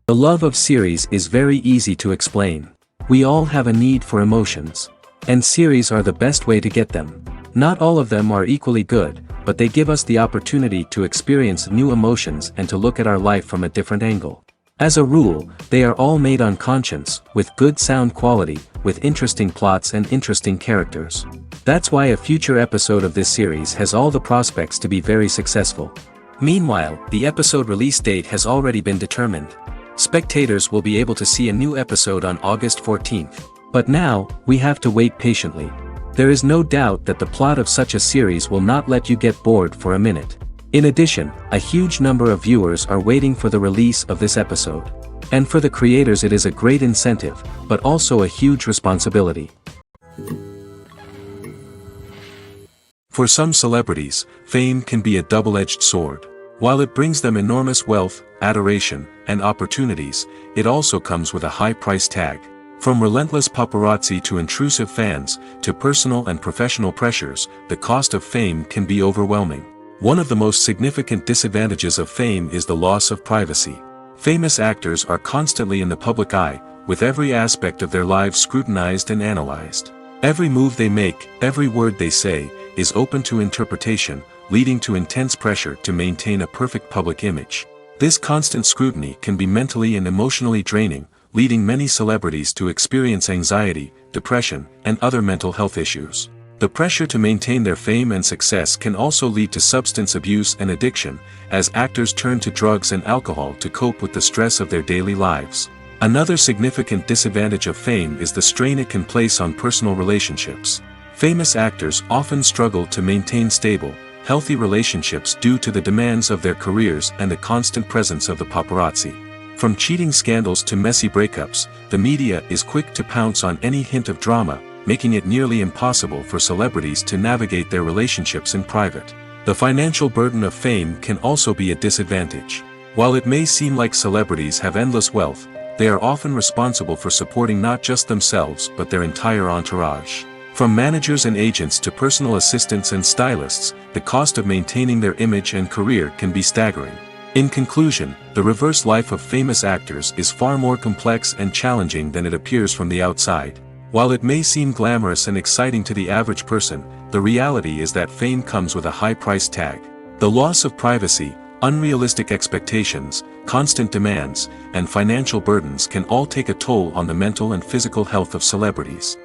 The love of series is very easy to explain. We all have a need for emotions. And series are the best way to get them. Not all of them are equally good, but they give us the opportunity to experience new emotions and to look at our life from a different angle. As a rule, they are all made on conscience, with good sound quality, with interesting plots and interesting characters. That's why a future episode of this series has all the prospects to be very successful. Meanwhile, the episode release date has already been determined. Spectators will be able to see a new episode on August 14th. But now, we have to wait patiently. There is no doubt that the plot of such a series will not let you get bored for a minute. In addition, a huge number of viewers are waiting for the release of this episode. And for the creators it is a great incentive, but also a huge responsibility. For some celebrities, fame can be a double-edged sword. While it brings them enormous wealth, adoration, and opportunities, it also comes with a high price tag. From relentless paparazzi to intrusive fans, to personal and professional pressures, the cost of fame can be overwhelming. One of the most significant disadvantages of fame is the loss of privacy. Famous actors are constantly in the public eye, with every aspect of their lives scrutinized and analyzed. Every move they make, every word they say, is open to interpretation, leading to intense pressure to maintain a perfect public image. This constant scrutiny can be mentally and emotionally draining, leading many celebrities to experience anxiety, depression, and other mental health issues. The pressure to maintain their fame and success can also lead to substance abuse and addiction, as actors turn to drugs and alcohol to cope with the stress of their daily lives. Another significant disadvantage of fame is the strain it can place on personal relationships. Famous actors often struggle to maintain stable, healthy relationships due to the demands of their careers and the constant presence of the paparazzi. From cheating scandals to messy breakups, the media is quick to pounce on any hint of drama, making it nearly impossible for celebrities to navigate their relationships in private. The financial burden of fame can also be a disadvantage. While it may seem like celebrities have endless wealth, they are often responsible for supporting not just themselves but their entire entourage. From managers and agents to personal assistants and stylists, the cost of maintaining their image and career can be staggering. In conclusion, the reverse life of famous actors is far more complex and challenging than it appears from the outside. While it may seem glamorous and exciting to the average person, the reality is that fame comes with a high price tag. The loss of privacy, unrealistic expectations, constant demands, and financial burdens can all take a toll on the mental and physical health of celebrities.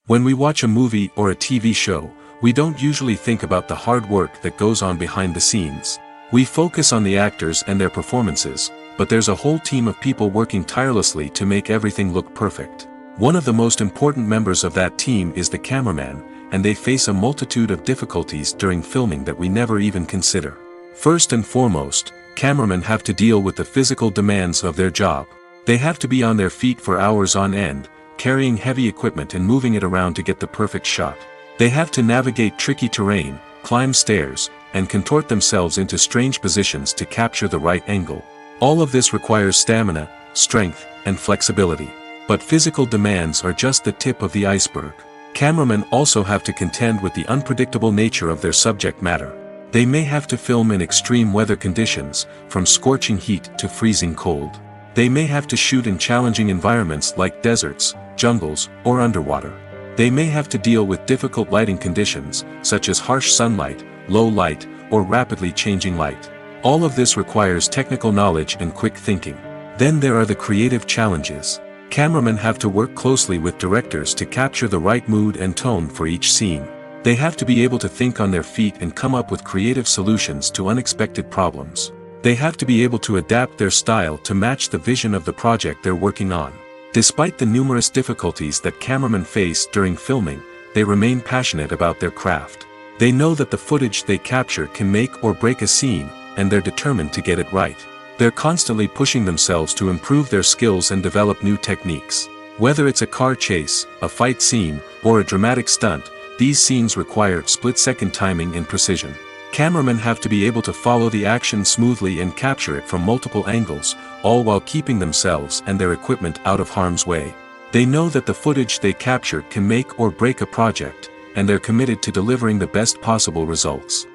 When we watch a movie or a TV show, we don't usually think about the hard work that goes on behind the scenes. We focus on the actors and their performances, but there's a whole team of people working tirelessly to make everything look perfect. One of the most important members of that team is the cameraman, and they face a multitude of difficulties during filming that we never even consider. First and foremost, cameramen have to deal with the physical demands of their job. They have to be on their feet for hours on end, carrying heavy equipment and moving it around to get the perfect shot. They have to navigate tricky terrain, climb stairs, and contort themselves into strange positions to capture the right angle. All of this requires stamina, strength, and flexibility. But physical demands are just the tip of the iceberg. Cameramen also have to contend with the unpredictable nature of their subject matter. They may have to film in extreme weather conditions, from scorching heat to freezing cold. They may have to shoot in challenging environments like deserts, jungles, or underwater. They may have to deal with difficult lighting conditions, such as harsh sunlight, low light, or rapidly changing light. All of this requires technical knowledge and quick thinking. Then there are the creative challenges. Cameramen have to work closely with directors to capture the right mood and tone for each scene. They have to be able to think on their feet and come up with creative solutions to unexpected problems. They have to be able to adapt their style to match the vision of the project they're working on. Despite the numerous difficulties that cameramen face during filming, they remain passionate about their craft. They know that the footage they capture can make or break a scene, and they're determined to get it right. They're constantly pushing themselves to improve their skills and develop new techniques. Whether it's a car chase, a fight scene, or a dramatic stunt, these scenes require split-second timing and precision. Cameramen have to be able to follow the action smoothly and capture it from multiple angles, all while keeping themselves and their equipment out of harm's way. They know that the footage they capture can make or break a project, and they're committed to delivering the best possible results.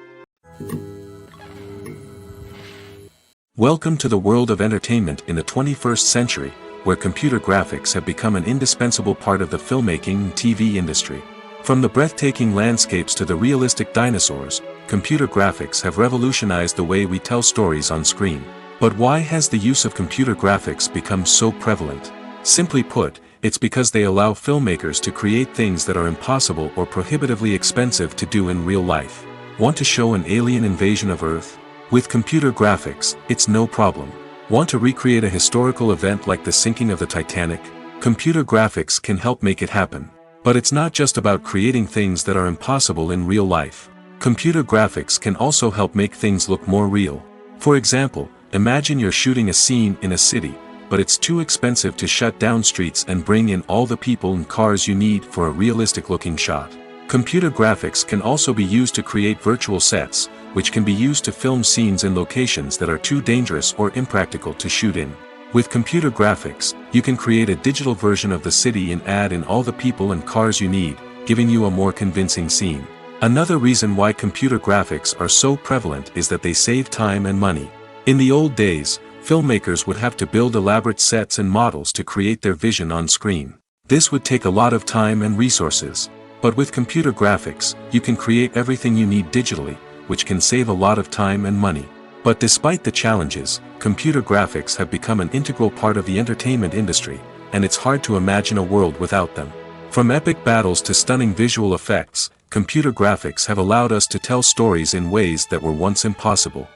Welcome to the world of entertainment in the 21st century, where computer graphics have become an indispensable part of the filmmaking and TV industry. From the breathtaking landscapes to the realistic dinosaurs, computer graphics have revolutionized the way we tell stories on screen. But why has the use of computer graphics become so prevalent? Simply put, it's because they allow filmmakers to create things that are impossible or prohibitively expensive to do in real life. Want to show an alien invasion of Earth? With computer graphics, it's no problem. Want to recreate a historical event like the sinking of the Titanic? Computer graphics can help make it happen. But it's not just about creating things that are impossible in real life. Computer graphics can also help make things look more real. For example, imagine you're shooting a scene in a city, but it's too expensive to shut down streets and bring in all the people and cars you need for a realistic-looking shot. Computer graphics can also be used to create virtual sets, which can be used to film scenes in locations that are too dangerous or impractical to shoot in. With computer graphics, you can create a digital version of the city and add in all the people and cars you need, giving you a more convincing scene. Another reason why computer graphics are so prevalent is that they save time and money. In the old days, filmmakers would have to build elaborate sets and models to create their vision on screen. This would take a lot of time and resources. But with computer graphics, you can create everything you need digitally, which can save a lot of time and money. But despite the challenges, computer graphics have become an integral part of the entertainment industry, and it's hard to imagine a world without them. From epic battles to stunning visual effects, computer graphics have allowed us to tell stories in ways that were once impossible.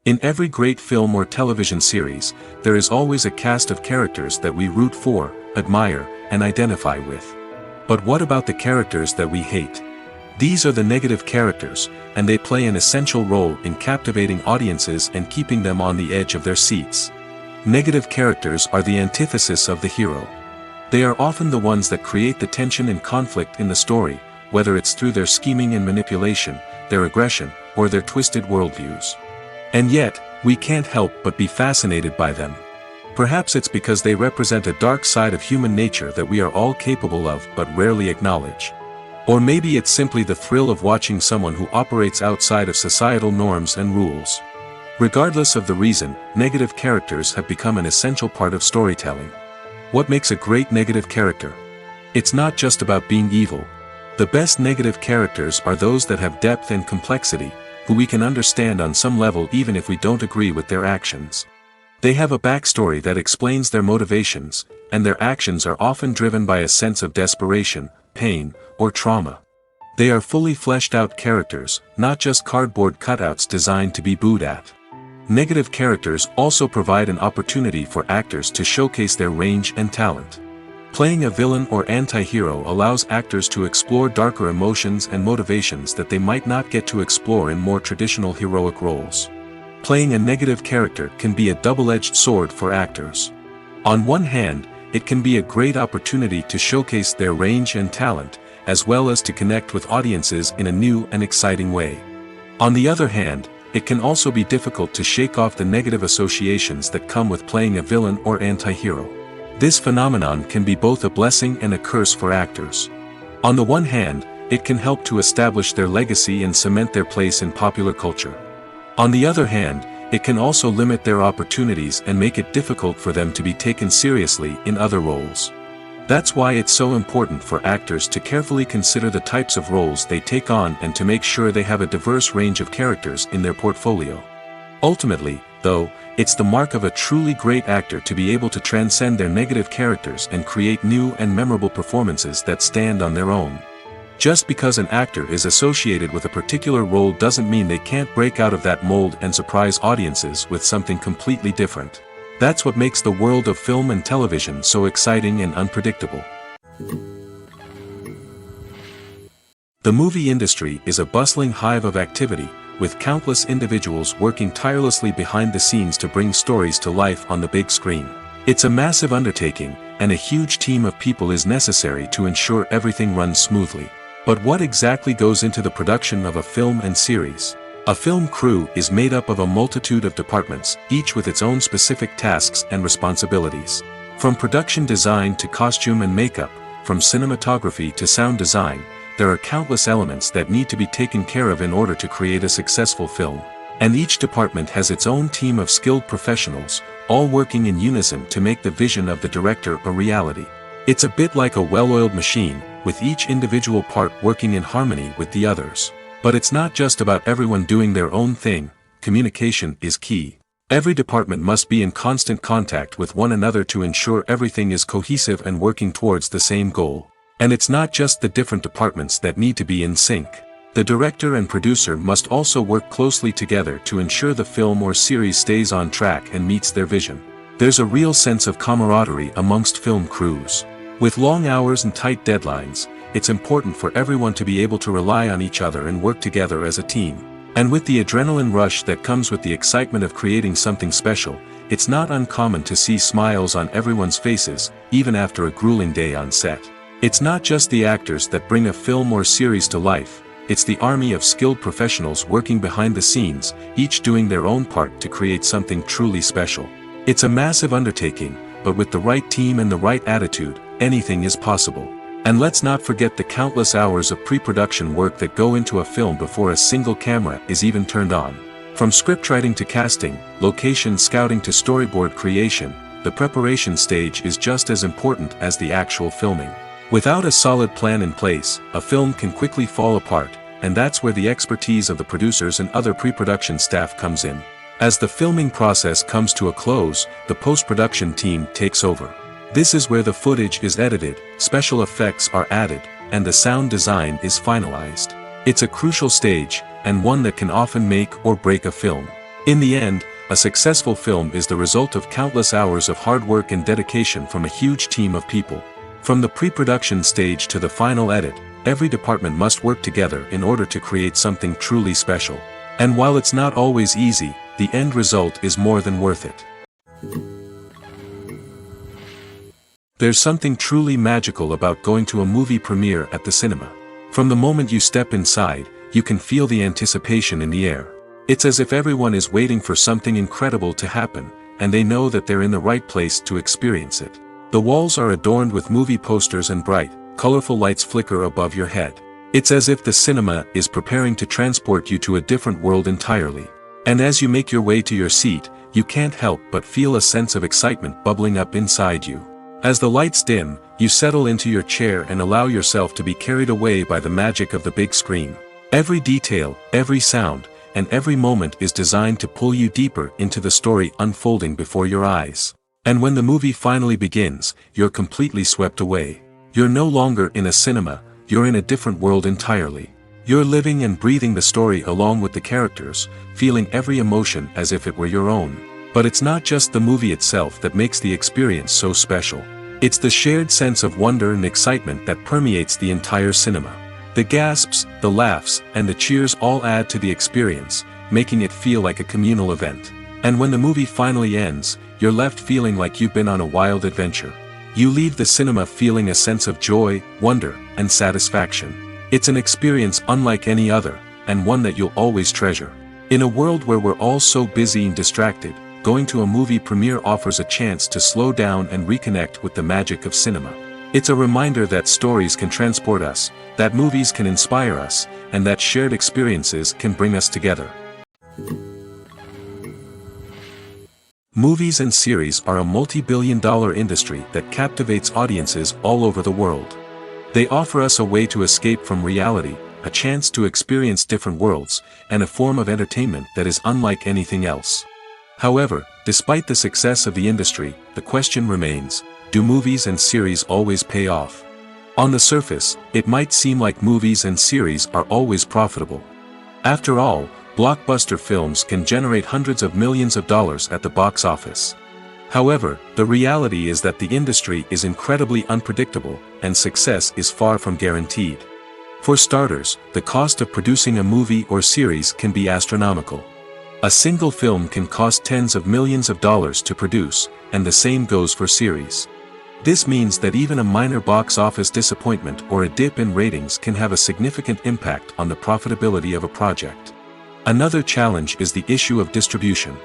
In every great film or television series, there is always a cast of characters that we root for, admire, and identify with. But what about the characters that we hate? These are the negative characters, and they play an essential role in captivating audiences and keeping them on the edge of their seats. Negative characters are the antithesis of the hero. They are often the ones that create the tension and conflict in the story, whether it's through their scheming and manipulation, their aggression, or their twisted worldviews. And yet, we can't help but be fascinated by them. Perhaps it's because they represent a dark side of human nature that we are all capable of but rarely acknowledge. Or maybe it's simply the thrill of watching someone who operates outside of societal norms and rules. Regardless of the reason, negative characters have become an essential part of storytelling. What makes a great negative character? It's not just about being evil. The best negative characters are those that have depth and complexity, who we can understand on some level even if we don't agree with their actions. They have a backstory that explains their motivations, and their actions are often driven by a sense of desperation, pain, or trauma. They are fully fleshed out characters, not just cardboard cutouts designed to be booed at. Negative characters also provide an opportunity for actors to showcase their range and talent. Playing a villain or anti-hero allows actors to explore darker emotions and motivations that they might not get to explore in more traditional heroic roles. Playing a negative character can be a double-edged sword for actors. On one hand, it can be a great opportunity to showcase their range and talent, as well as to connect with audiences in a new and exciting way. On the other hand, it can also be difficult to shake off the negative associations that come with playing a villain or anti-hero. This phenomenon can be both a blessing and a curse for actors. On the one hand, it can help to establish their legacy and cement their place in popular culture. On the other hand, it can also limit their opportunities and make it difficult for them to be taken seriously in other roles. That's why it's so important for actors to carefully consider the types of roles they take on and to make sure they have a diverse range of characters in their portfolio. Ultimately, though, it's the mark of a truly great actor to be able to transcend their negative characters and create new and memorable performances that stand on their own. Just because an actor is associated with a particular role doesn't mean they can't break out of that mold and surprise audiences with something completely different. That's what makes the world of film and television so exciting and unpredictable. The movie industry is a bustling hive of activity, with countless individuals working tirelessly behind the scenes to bring stories to life on the big screen. It's a massive undertaking, and a huge team of people is necessary to ensure everything runs smoothly. But what exactly goes into the production of a film and series? A film crew is made up of a multitude of departments, each with its own specific tasks and responsibilities. From production design to costume and makeup, from cinematography to sound design, there are countless elements that need to be taken care of in order to create a successful film. And each department has its own team of skilled professionals, all working in unison to make the vision of the director a reality. It's a bit like a well-oiled machine, with each individual part working in harmony with the others. But it's not just about everyone doing their own thing. Communication is key. Every department must be in constant contact with one another to ensure everything is cohesive and working towards the same goal. And it's not just the different departments that need to be in sync. The director and producer must also work closely together to ensure the film or series stays on track and meets their vision. There's a real sense of camaraderie amongst film crews. With long hours and tight deadlines, it's important for everyone to be able to rely on each other and work together as a team. And with the adrenaline rush that comes with the excitement of creating something special, it's not uncommon to see smiles on everyone's faces, even after a grueling day on set. It's not just the actors that bring a film or series to life. It's the army of skilled professionals working behind the scenes, each doing their own part to create something truly special. It's a massive undertaking, but with the right team and the right attitude, anything is possible. And let's not forget the countless hours of pre-production work that go into a film before a single camera is even turned on. From scriptwriting to casting, location scouting to storyboard creation, the preparation stage is just as important as the actual filming. Without a solid plan in place, a film can quickly fall apart, and that's where the expertise of the producers and other pre-production staff comes in. As the filming process comes to a close, the post-production team takes over. This is where the footage is edited, special effects are added, and the sound design is finalized. It's a crucial stage, and one that can often make or break a film. In the end, a successful film is the result of countless hours of hard work and dedication from a huge team of people. From the pre-production stage to the final edit, every department must work together in order to create something truly special. And while it's not always easy, the end result is more than worth it. There's something truly magical about going to a movie premiere at the cinema. From the moment you step inside, you can feel the anticipation in the air. It's as if everyone is waiting for something incredible to happen, and they know that they're in the right place to experience it. The walls are adorned with movie posters and bright, colorful lights flicker above your head. It's as if the cinema is preparing to transport you to a different world entirely. And as you make your way to your seat, you can't help but feel a sense of excitement bubbling up inside you. As the lights dim, you settle into your chair and allow yourself to be carried away by the magic of the big screen. Every detail, every sound, and every moment is designed to pull you deeper into the story unfolding before your eyes. And when the movie finally begins, you're completely swept away. You're no longer in a cinema, you're in a different world entirely. You're living and breathing the story along with the characters, feeling every emotion as if it were your own. But it's not just the movie itself that makes the experience so special. It's the shared sense of wonder and excitement that permeates the entire cinema. The gasps, the laughs, and the cheers all add to the experience, making it feel like a communal event. And when the movie finally ends, you're left feeling like you've been on a wild adventure. You leave the cinema feeling a sense of joy, wonder, and satisfaction. It's an experience unlike any other, and one that you'll always treasure. In a world where we're all so busy and distracted, going to a movie premiere offers a chance to slow down and reconnect with the magic of cinema. It's a reminder that stories can transport us, that movies can inspire us, and that shared experiences can bring us together. Movies and series are a multi-billion-dollar industry that captivates audiences all over the world. They offer us a way to escape from reality, a chance to experience different worlds, and a form of entertainment that is unlike anything else. However, despite the success of the industry, the question remains, do movies and series always pay off? On the surface, it might seem like movies and series are always profitable. After all, blockbuster films can generate hundreds of millions of dollars at the box office. However, the reality is that the industry is incredibly unpredictable, and success is far from guaranteed. For starters, the cost of producing a movie or series can be astronomical. A single film can cost tens of millions of dollars to produce, and the same goes for series. This means that even a minor box office disappointment or a dip in ratings can have a significant impact on the profitability of a project. Another challenge is the issue of distribution.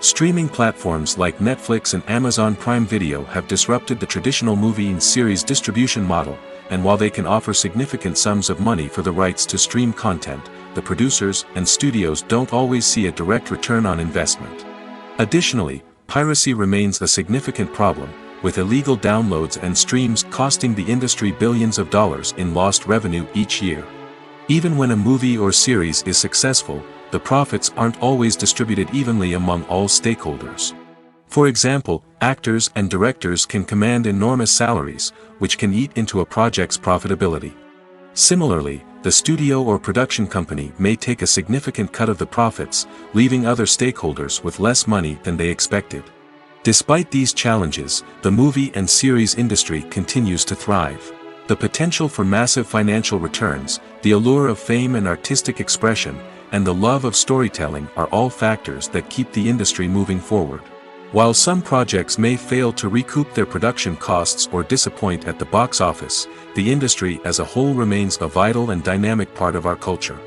Streaming platforms like Netflix and Amazon Prime Video have disrupted the traditional movie and series distribution model, and while they can offer significant sums of money for the rights to stream content, the producers and studios don't always see a direct return on investment. Additionally, piracy remains a significant problem, with illegal downloads and streams costing the industry billions of dollars in lost revenue each year. Even when a movie or series is successful, the profits aren't always distributed evenly among all stakeholders. For example, actors and directors can command enormous salaries, which can eat into a project's profitability. Similarly, the studio or production company may take a significant cut of the profits, leaving other stakeholders with less money than they expected. Despite these challenges, the movie and series industry continues to thrive. The potential for massive financial returns, the allure of fame and artistic expression, and the love of storytelling are all factors that keep the industry moving forward. While some projects may fail to recoup their production costs or disappoint at the box office, the industry as a whole remains a vital and dynamic part of our culture.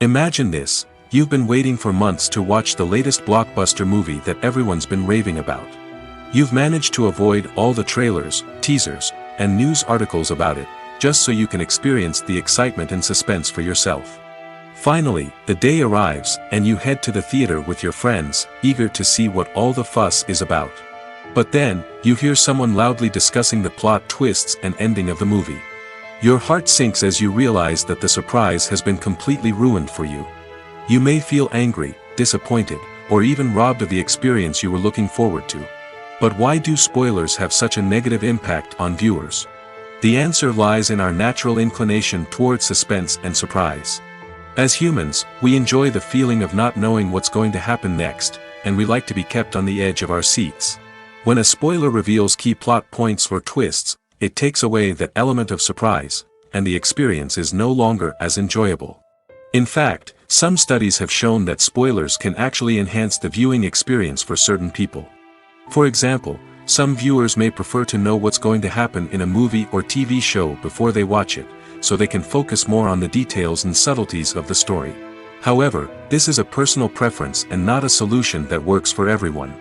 Imagine this: you've been waiting for months to watch the latest blockbuster movie that everyone's been raving about. You've managed to avoid all the trailers, teasers, and news articles about it, just so you can experience the excitement and suspense for yourself. Finally, the day arrives, and you head to the theater with your friends, eager to see what all the fuss is about. But then, you hear someone loudly discussing the plot twists and ending of the movie. Your heart sinks as you realize that the surprise has been completely ruined for you. You may feel angry, disappointed, or even robbed of the experience you were looking forward to. But why do spoilers have such a negative impact on viewers? The answer lies in our natural inclination towards suspense and surprise. As humans, we enjoy the feeling of not knowing what's going to happen next, and we like to be kept on the edge of our seats. When a spoiler reveals key plot points or twists, it takes away that element of surprise, and the experience is no longer as enjoyable. In fact, some studies have shown that spoilers can actually enhance the viewing experience for certain people. For example, some viewers may prefer to know what's going to happen in a movie or TV show before they watch it, so they can focus more on the details and subtleties of the story. However, this is a personal preference and not a solution that works for everyone.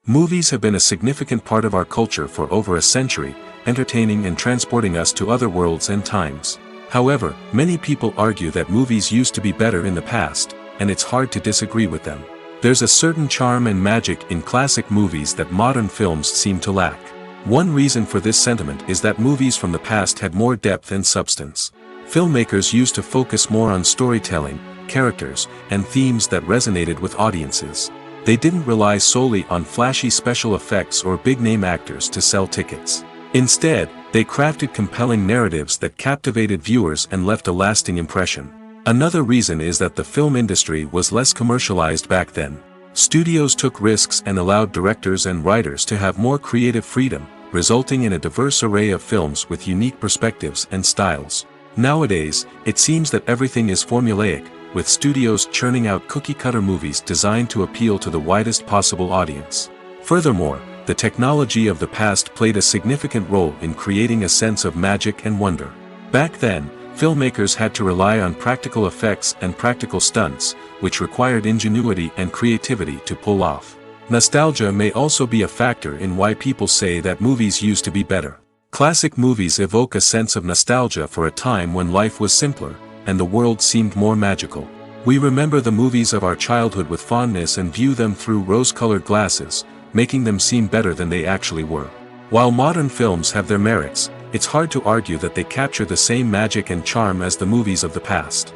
Movies have been a significant part of our culture for over a century, entertaining and transporting us to other worlds and times. However, many people argue that movies used to be better in the past, and it's hard to disagree with them. There's a certain charm and magic in classic movies that modern films seem to lack. One reason for this sentiment is that movies from the past had more depth and substance. Filmmakers used to focus more on storytelling, characters, and themes that resonated with audiences. They didn't rely solely on flashy special effects or big-name actors to sell tickets. Instead, they crafted compelling narratives that captivated viewers and left a lasting impression. Another reason is that the film industry was less commercialized back then. Studios took risks and allowed directors and writers to have more creative freedom, resulting in a diverse array of films with unique perspectives and styles. Nowadays, it seems that everything is formulaic, with studios churning out cookie-cutter movies designed to appeal to the widest possible audience. Furthermore, the technology of the past played a significant role in creating a sense of magic and wonder. Back then, filmmakers had to rely on practical effects and practical stunts, which required ingenuity and creativity to pull off. Nostalgia may also be a factor in why people say that movies used to be better. Classic movies evoke a sense of nostalgia for a time when life was simpler, and the world seemed more magical. We remember the movies of our childhood with fondness and view them through rose-colored glasses, making them seem better than they actually were. While modern films have their merits, it's hard to argue that they capture the same magic and charm as the movies of the past.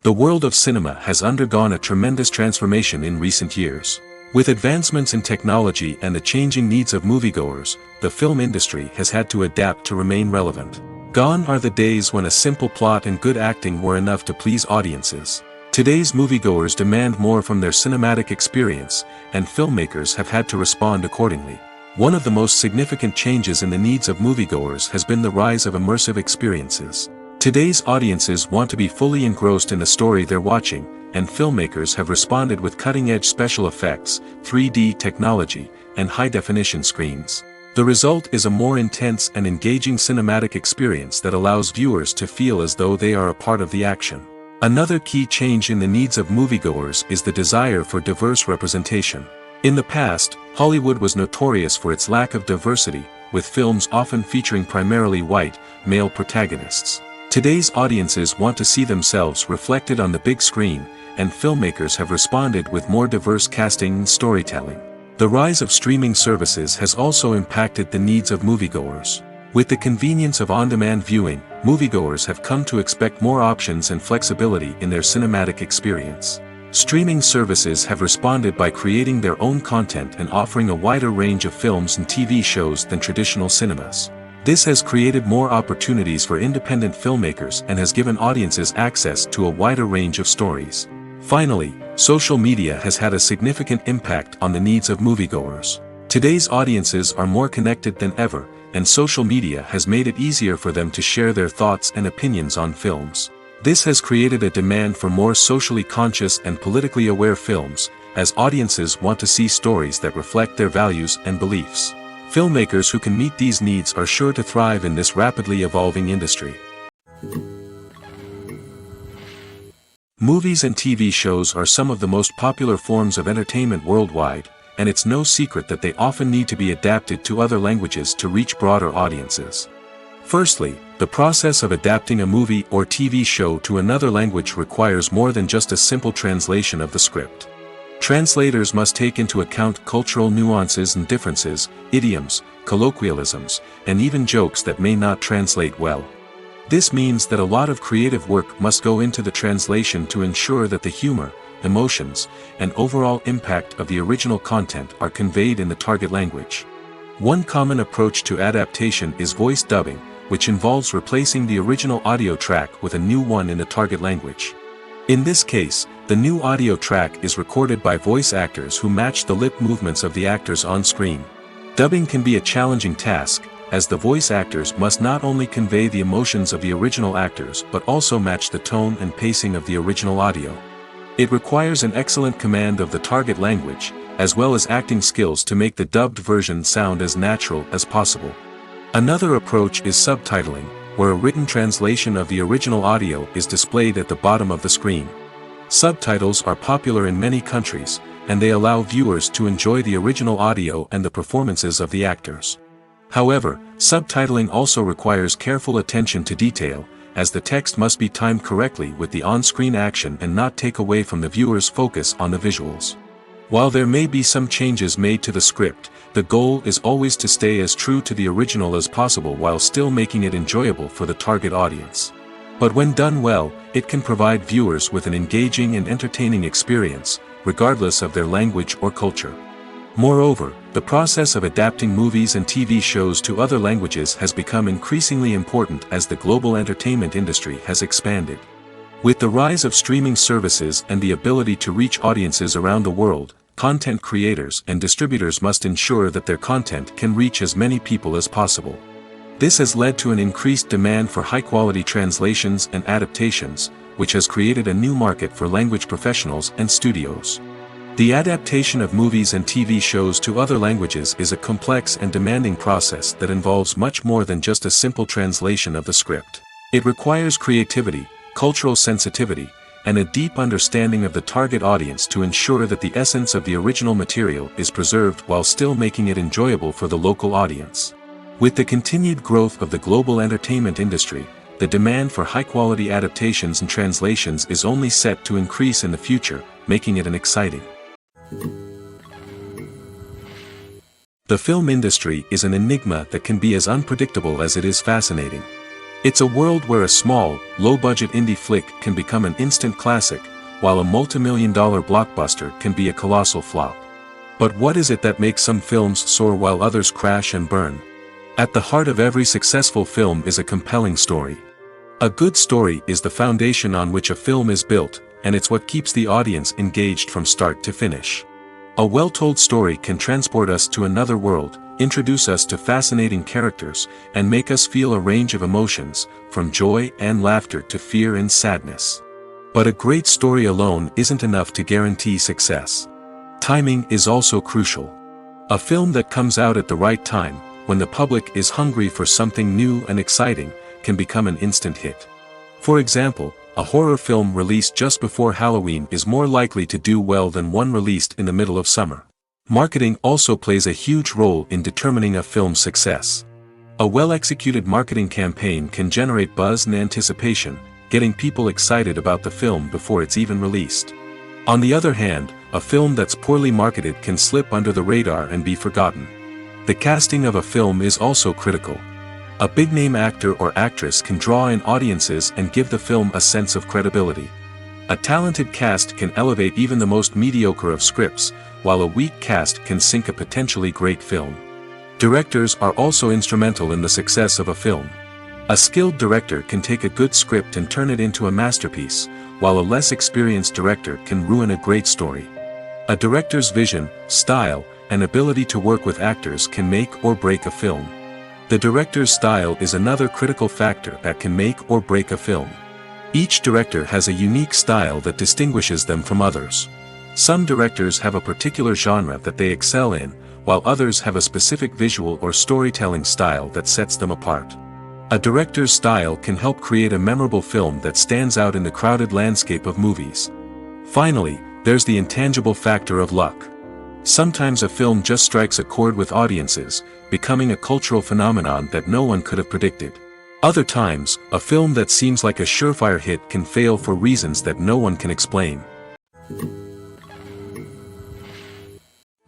The world of cinema has undergone a tremendous transformation in recent years. With advancements in technology and the changing needs of moviegoers, the film industry has had to adapt to remain relevant. Gone are the days when a simple plot and good acting were enough to please audiences. Today's moviegoers demand more from their cinematic experience, and filmmakers have had to respond accordingly. One of the most significant changes in the needs of moviegoers has been the rise of immersive experiences. Today's audiences want to be fully engrossed in the story they're watching, and filmmakers have responded with cutting-edge special effects, 3D technology, and high-definition screens. The result is a more intense and engaging cinematic experience that allows viewers to feel as though they are a part of the action. Another key change in the needs of moviegoers is the desire for diverse representation. In the past, Hollywood was notorious for its lack of diversity, with films often featuring primarily white, male protagonists. Today's audiences want to see themselves reflected on the big screen, and filmmakers have responded with more diverse casting and storytelling. The rise of streaming services has also impacted the needs of moviegoers. With the convenience of on-demand viewing, moviegoers have come to expect more options and flexibility in their cinematic experience. Streaming services have responded by creating their own content and offering a wider range of films and TV shows than traditional cinemas. This has created more opportunities for independent filmmakers and has given audiences access to a wider range of stories. Finally, social media has had a significant impact on the needs of moviegoers. Today's audiences are more connected than ever, and social media has made it easier for them to share their thoughts and opinions on films. This has created a demand for more socially conscious and politically aware films, as audiences want to see stories that reflect their values and beliefs. Filmmakers who can meet these needs are sure to thrive in this rapidly evolving industry. Movies and TV shows are some of the most popular forms of entertainment worldwide, and it's no secret that they often need to be adapted to other languages to reach broader audiences. Firstly, the process of adapting a movie or TV show to another language requires more than just a simple translation of the script. Translators must take into account cultural nuances and differences, idioms, colloquialisms, and even jokes that may not translate well. This means that a lot of creative work must go into the translation to ensure that the humor, emotions, and overall impact of the original content are conveyed in the target language. One common approach to adaptation is voice dubbing, which involves replacing the original audio track with a new one in the target language. In this case, the new audio track is recorded by voice actors who match the lip movements of the actors on screen. Dubbing can be a challenging task, as the voice actors must not only convey the emotions of the original actors but also match the tone and pacing of the original audio. It requires an excellent command of the target language, as well as acting skills to make the dubbed version sound as natural as possible. Another approach is subtitling, where a written translation of the original audio is displayed at the bottom of the screen. Subtitles are popular in many countries, and they allow viewers to enjoy the original audio and the performances of the actors. However, subtitling also requires careful attention to detail, as the text must be timed correctly with the on-screen action and not take away from the viewer's focus on the visuals. While there may be some changes made to the script, the goal is always to stay as true to the original as possible while still making it enjoyable for the target audience. But when done well, it can provide viewers with an engaging and entertaining experience, regardless of their language or culture. Moreover, the process of adapting movies and TV shows to other languages has become increasingly important as the global entertainment industry has expanded. With the rise of streaming services and the ability to reach audiences around the world, content creators and distributors must ensure that their content can reach as many people as possible. This has led to an increased demand for high-quality translations and adaptations, which has created a new market for language professionals and studios. The adaptation of movies and TV shows to other languages is a complex and demanding process that involves much more than just a simple translation of the script. It requires creativity, cultural sensitivity, and a deep understanding of the target audience to ensure that the essence of the original material is preserved while still making it enjoyable for the local audience. With the continued growth of the global entertainment industry, the demand for high-quality adaptations and translations is only set to increase in the future, making it an exciting. The film industry is an enigma that can be as unpredictable as it is fascinating. It's a world where a small, low-budget indie flick can become an instant classic, while a multi-million-dollar blockbuster can be a colossal flop. But what is it that makes some films soar while others crash and burn? At the heart of every successful film is a compelling story. A good story is the foundation on which a film is built, and it's what keeps the audience engaged from start to finish. A well-told story can transport us to another world, introduce us to fascinating characters, and make us feel a range of emotions, from joy and laughter to fear and sadness. But a great story alone isn't enough to guarantee success. Timing is also crucial. A film that comes out at the right time, when the public is hungry for something new and exciting, can become an instant hit. For example, a horror film released just before Halloween is more likely to do well than one released in the middle of summer. Marketing also plays a huge role in determining a film's success. A well-executed marketing campaign can generate buzz and anticipation, getting people excited about the film before it's even released. On the other hand, a film that's poorly marketed can slip under the radar and be forgotten. The casting of a film is also critical. A big-name actor or actress can draw in audiences and give the film a sense of credibility. A talented cast can elevate even the most mediocre of scripts, while a weak cast can sink a potentially great film. Directors are also instrumental in the success of a film. A skilled director can take a good script and turn it into a masterpiece, while a less experienced director can ruin a great story. A director's vision, style, and ability to work with actors can make or break a film. The director's style is another critical factor that can make or break a film. Each director has a unique style that distinguishes them from others. Some directors have a particular genre that they excel in, while others have a specific visual or storytelling style that sets them apart. A director's style can help create a memorable film that stands out in the crowded landscape of movies. Finally, there's the intangible factor of luck. Sometimes a film just strikes a chord with audiences, becoming a cultural phenomenon that no one could have predicted. Other times, a film that seems like a surefire hit can fail for reasons that no one can explain.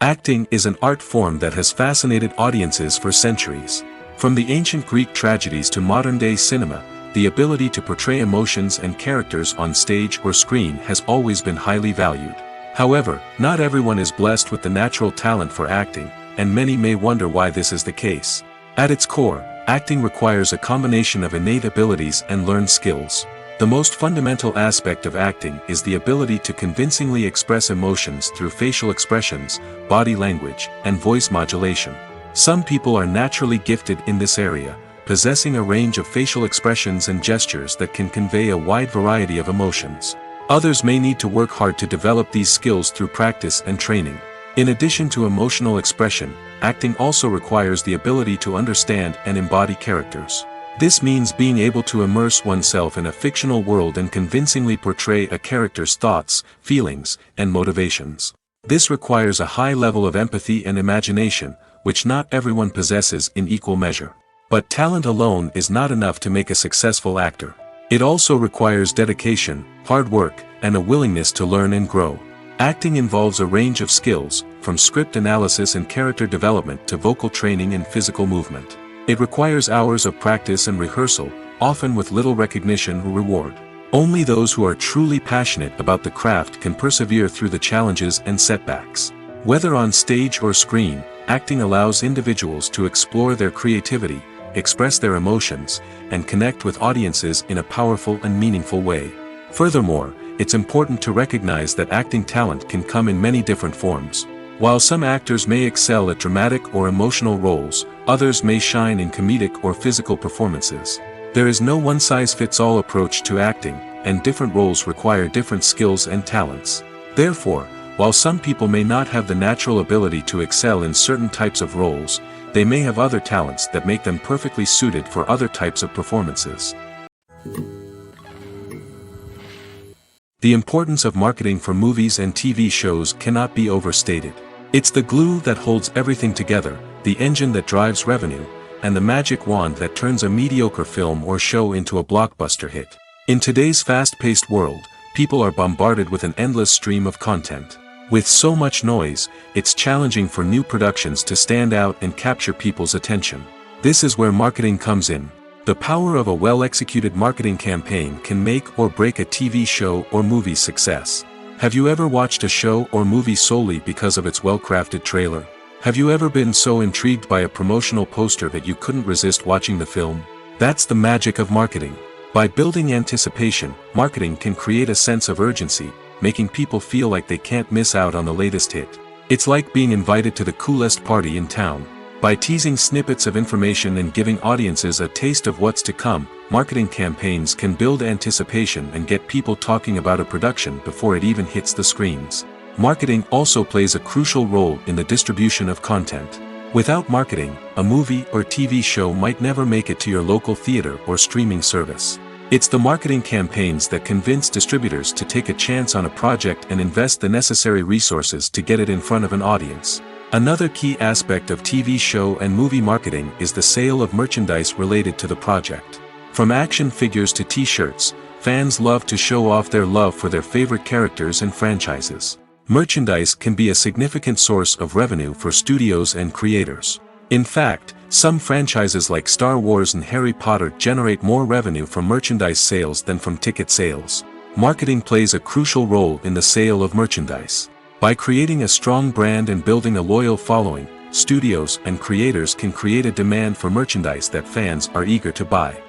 Acting is an art form that has fascinated audiences for centuries. From the ancient Greek tragedies to modern-day cinema, the ability to portray emotions and characters on stage or screen has always been highly valued. However, not everyone is blessed with the natural talent for acting, and many may wonder why this is the case. At its core, acting requires a combination of innate abilities and learned skills. The most fundamental aspect of acting is the ability to convincingly express emotions through facial expressions, body language, and voice modulation. Some people are naturally gifted in this area, possessing a range of facial expressions and gestures that can convey a wide variety of emotions. Others may need to work hard to develop these skills through practice and training. In addition to emotional expression, acting also requires the ability to understand and embody characters. This means being able to immerse oneself in a fictional world and convincingly portray a character's thoughts, feelings, and motivations. This requires a high level of empathy and imagination, which not everyone possesses in equal measure. But talent alone is not enough to make a successful actor. It also requires dedication, hard work, and a willingness to learn and grow. Acting involves a range of skills, from script analysis and character development to vocal training and physical movement. It requires hours of practice and rehearsal, often with little recognition or reward. Only those who are truly passionate about the craft can persevere through the challenges and setbacks. Whether on stage or screen, acting allows individuals to explore their creativity, express their emotions, and connect with audiences in a powerful and meaningful way. Furthermore, it's important to recognize that acting talent can come in many different forms. While some actors may excel at dramatic or emotional roles, others may shine in comedic or physical performances. There is no one-size-fits-all approach to acting, and different roles require different skills and talents. Therefore, while some people may not have the natural ability to excel in certain types of roles, they may have other talents that make them perfectly suited for other types of performances. The importance of marketing for movies and TV shows cannot be overstated. It's the glue that holds everything together, the engine that drives revenue, and the magic wand that turns a mediocre film or show into a blockbuster hit. In today's fast-paced world, people are bombarded with an endless stream of content. With so much noise, it's challenging for new productions to stand out and capture people's attention. This is where marketing comes in. The power of a well-executed marketing campaign can make or break a TV show or movie's success. Have you ever watched a show or movie solely because of its well-crafted trailer? Have you ever been so intrigued by a promotional poster that you couldn't resist watching the film? That's the magic of marketing. By building anticipation, marketing can create a sense of urgency, making people feel like they can't miss out on the latest hit. It's like being invited to the coolest party in town. By teasing snippets of information and giving audiences a taste of what's to come, marketing campaigns can build anticipation and get people talking about a production before it even hits the screens. Marketing also plays a crucial role in the distribution of content. Without marketing, a movie or TV show might never make it to your local theater or streaming service. It's the marketing campaigns that convince distributors to take a chance on a project and invest the necessary resources to get it in front of an audience. Another key aspect of TV show and movie marketing is the sale of merchandise related to the project. From action figures to t-shirts, fans love to show off their love for their favorite characters and franchises. Merchandise can be a significant source of revenue for studios and creators. In fact, some franchises like Star Wars and Harry Potter generate more revenue from merchandise sales than from ticket sales. Marketing plays a crucial role in the sale of merchandise. By creating a strong brand and building a loyal following, studios and creators can create a demand for merchandise that fans are eager to buy.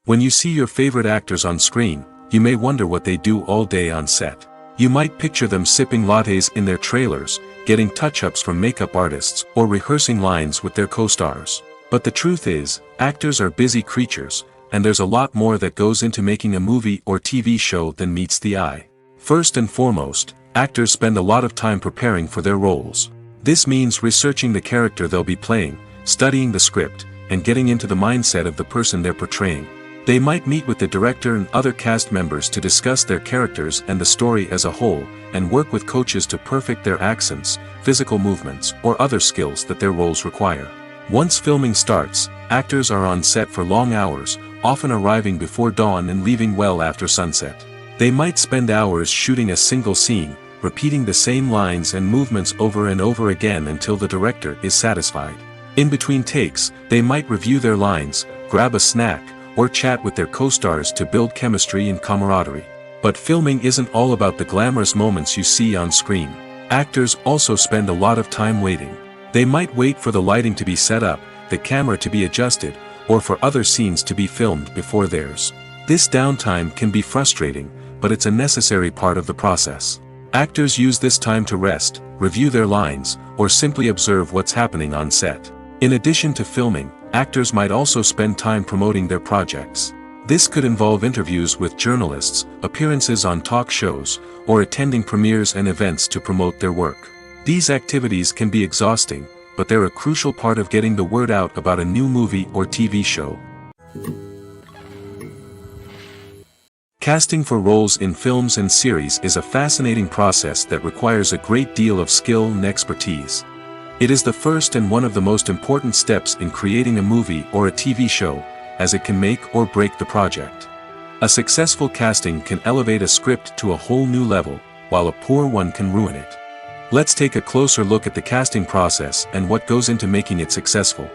When you see your favorite actors on screen, you may wonder what they do all day on set. You might picture them sipping lattes in their trailers, getting touch-ups from makeup artists, or rehearsing lines with their co-stars. But the truth is, actors are busy creatures, and there's a lot more that goes into making a movie or TV show than meets the eye. First and foremost, actors spend a lot of time preparing for their roles. This means researching the character they'll be playing, studying the script, and getting into the mindset of the person they're portraying. They might meet with the director and other cast members to discuss their characters and the story as a whole, and work with coaches to perfect their accents, physical movements, or other skills that their roles require. Once filming starts, actors are on set for long hours, often arriving before dawn and leaving well after sunset. They might spend hours shooting a single scene, repeating the same lines and movements over and over again until the director is satisfied. In between takes, they might review their lines, grab a snack, or chat with their co-stars to build chemistry and camaraderie. But filming isn't all about the glamorous moments you see on screen. Actors also spend a lot of time waiting. They might wait for the lighting to be set up, the camera to be adjusted, or for other scenes to be filmed before theirs. This downtime can be frustrating, but it's a necessary part of the process. Actors use this time to rest, review their lines, or simply observe what's happening on set. In addition to filming, actors might also spend time promoting their projects. This could involve interviews with journalists, appearances on talk shows, or attending premieres and events to promote their work. These activities can be exhausting, but they're a crucial part of getting the word out about a new movie or TV show. Casting for roles in films and series is a fascinating process that requires a great deal of skill and expertise. It is the first and one of the most important steps in creating a movie or a TV show, as it can make or break the project. A successful casting can elevate a script to a whole new level, while a poor one can ruin it. Let's take a closer look at the casting process and what goes into making it successful.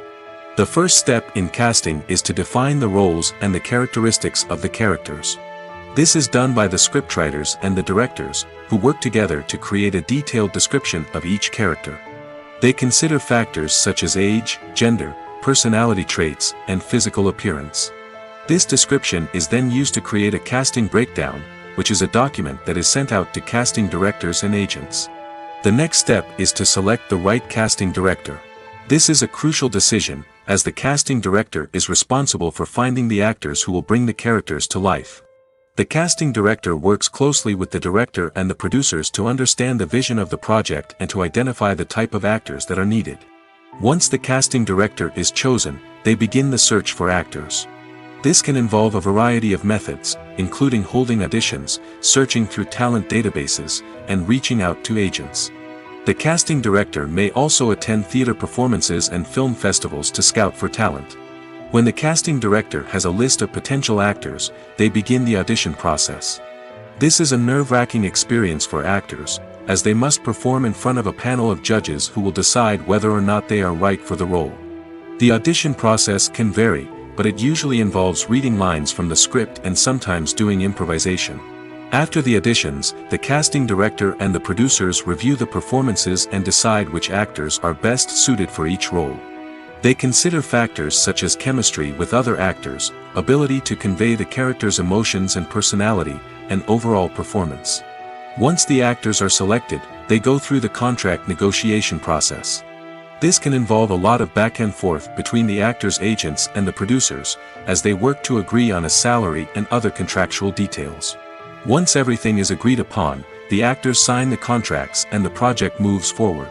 The first step in casting is to define the roles and the characteristics of the characters. This is done by the scriptwriters and the directors, who work together to create a detailed description of each character. They consider factors such as age, gender, personality traits, and physical appearance. This description is then used to create a casting breakdown, which is a document that is sent out to casting directors and agents. The next step is to select the right casting director. This is a crucial decision, as the casting director is responsible for finding the actors who will bring the characters to life. The casting director works closely with the director and the producers to understand the vision of the project and to identify the type of actors that are needed. Once the casting director is chosen, they begin the search for actors. This can involve a variety of methods, including holding auditions, searching through talent databases, and reaching out to agents. The casting director may also attend theater performances and film festivals to scout for talent. When the casting director has a list of potential actors, they begin the audition process. This is a nerve-wracking experience for actors, as they must perform in front of a panel of judges who will decide whether or not they are right for the role. The audition process can vary, but it usually involves reading lines from the script and sometimes doing improvisation. After the auditions, the casting director and the producers review the performances and decide which actors are best suited for each role. They consider factors such as chemistry with other actors, ability to convey the character's emotions and personality, and overall performance. Once the actors are selected, they go through the contract negotiation process. This can involve a lot of back and forth between the actors' agents and the producers, as they work to agree on a salary and other contractual details. Once everything is agreed upon, the actors sign the contracts and the project moves forward.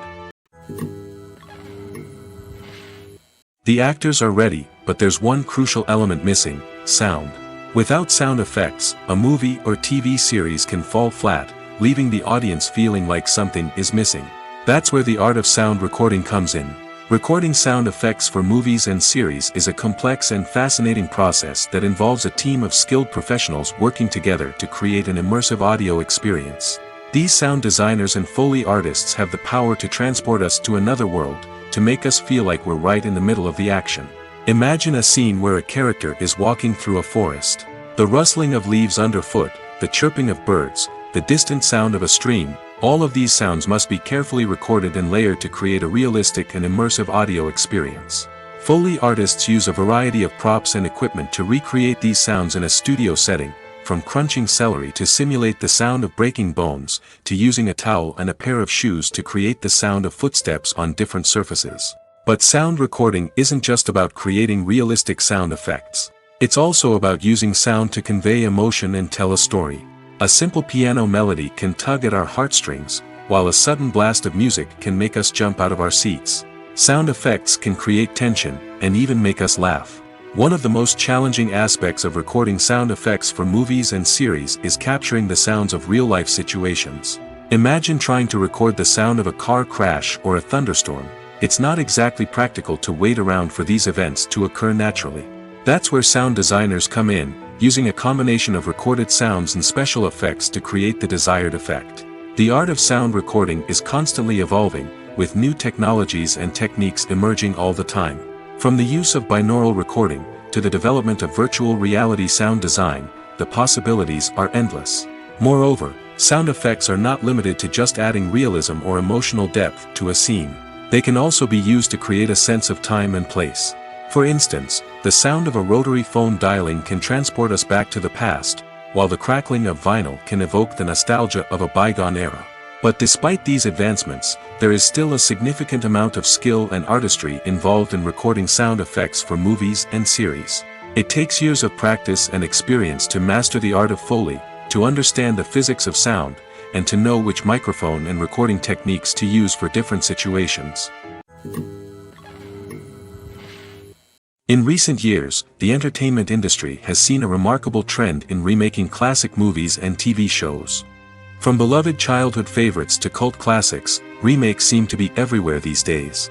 The actors are ready, but there's one crucial element missing: sound. Without sound effects, a movie or TV series can fall flat, leaving the audience feeling like something is missing. That's where the art of sound recording comes in. Recording sound effects for movies and series is a complex and fascinating process that involves a team of skilled professionals working together to create an immersive audio experience. These sound designers and Foley artists have the power to transport us to another world, to make us feel like we're right in the middle of the action. Imagine a scene where a character is walking through a forest. The rustling of leaves underfoot, the chirping of birds, the distant sound of a stream, all of these sounds must be carefully recorded and layered to create a realistic and immersive audio experience. Foley artists use a variety of props and equipment to recreate these sounds in a studio setting, from crunching celery to simulate the sound of breaking bones, to using a towel and a pair of shoes to create the sound of footsteps on different surfaces. But sound recording isn't just about creating realistic sound effects. It's also about using sound to convey emotion and tell a story. A simple piano melody can tug at our heartstrings, while a sudden blast of music can make us jump out of our seats. Sound effects can create tension, and even make us laugh. One of the most challenging aspects of recording sound effects for movies and series is capturing the sounds of real-life situations. Imagine trying to record the sound of a car crash or a thunderstorm. It's not exactly practical to wait around for these events to occur naturally. That's where sound designers come in, using a combination of recorded sounds and special effects to create the desired effect. The art of sound recording is constantly evolving, with new technologies and techniques emerging all the time. From the use of binaural recording, to the development of virtual reality sound design, the possibilities are endless. Moreover, sound effects are not limited to just adding realism or emotional depth to a scene. They can also be used to create a sense of time and place. For instance, the sound of a rotary phone dialing can transport us back to the past, while the crackling of vinyl can evoke the nostalgia of a bygone era. But despite these advancements, there is still a significant amount of skill and artistry involved in recording sound effects for movies and series. It takes years of practice and experience to master the art of Foley, to understand the physics of sound, and to know which microphone and recording techniques to use for different situations. In recent years, the entertainment industry has seen a remarkable trend in remaking classic movies and TV shows. From beloved childhood favorites to cult classics, remakes seem to be everywhere these days.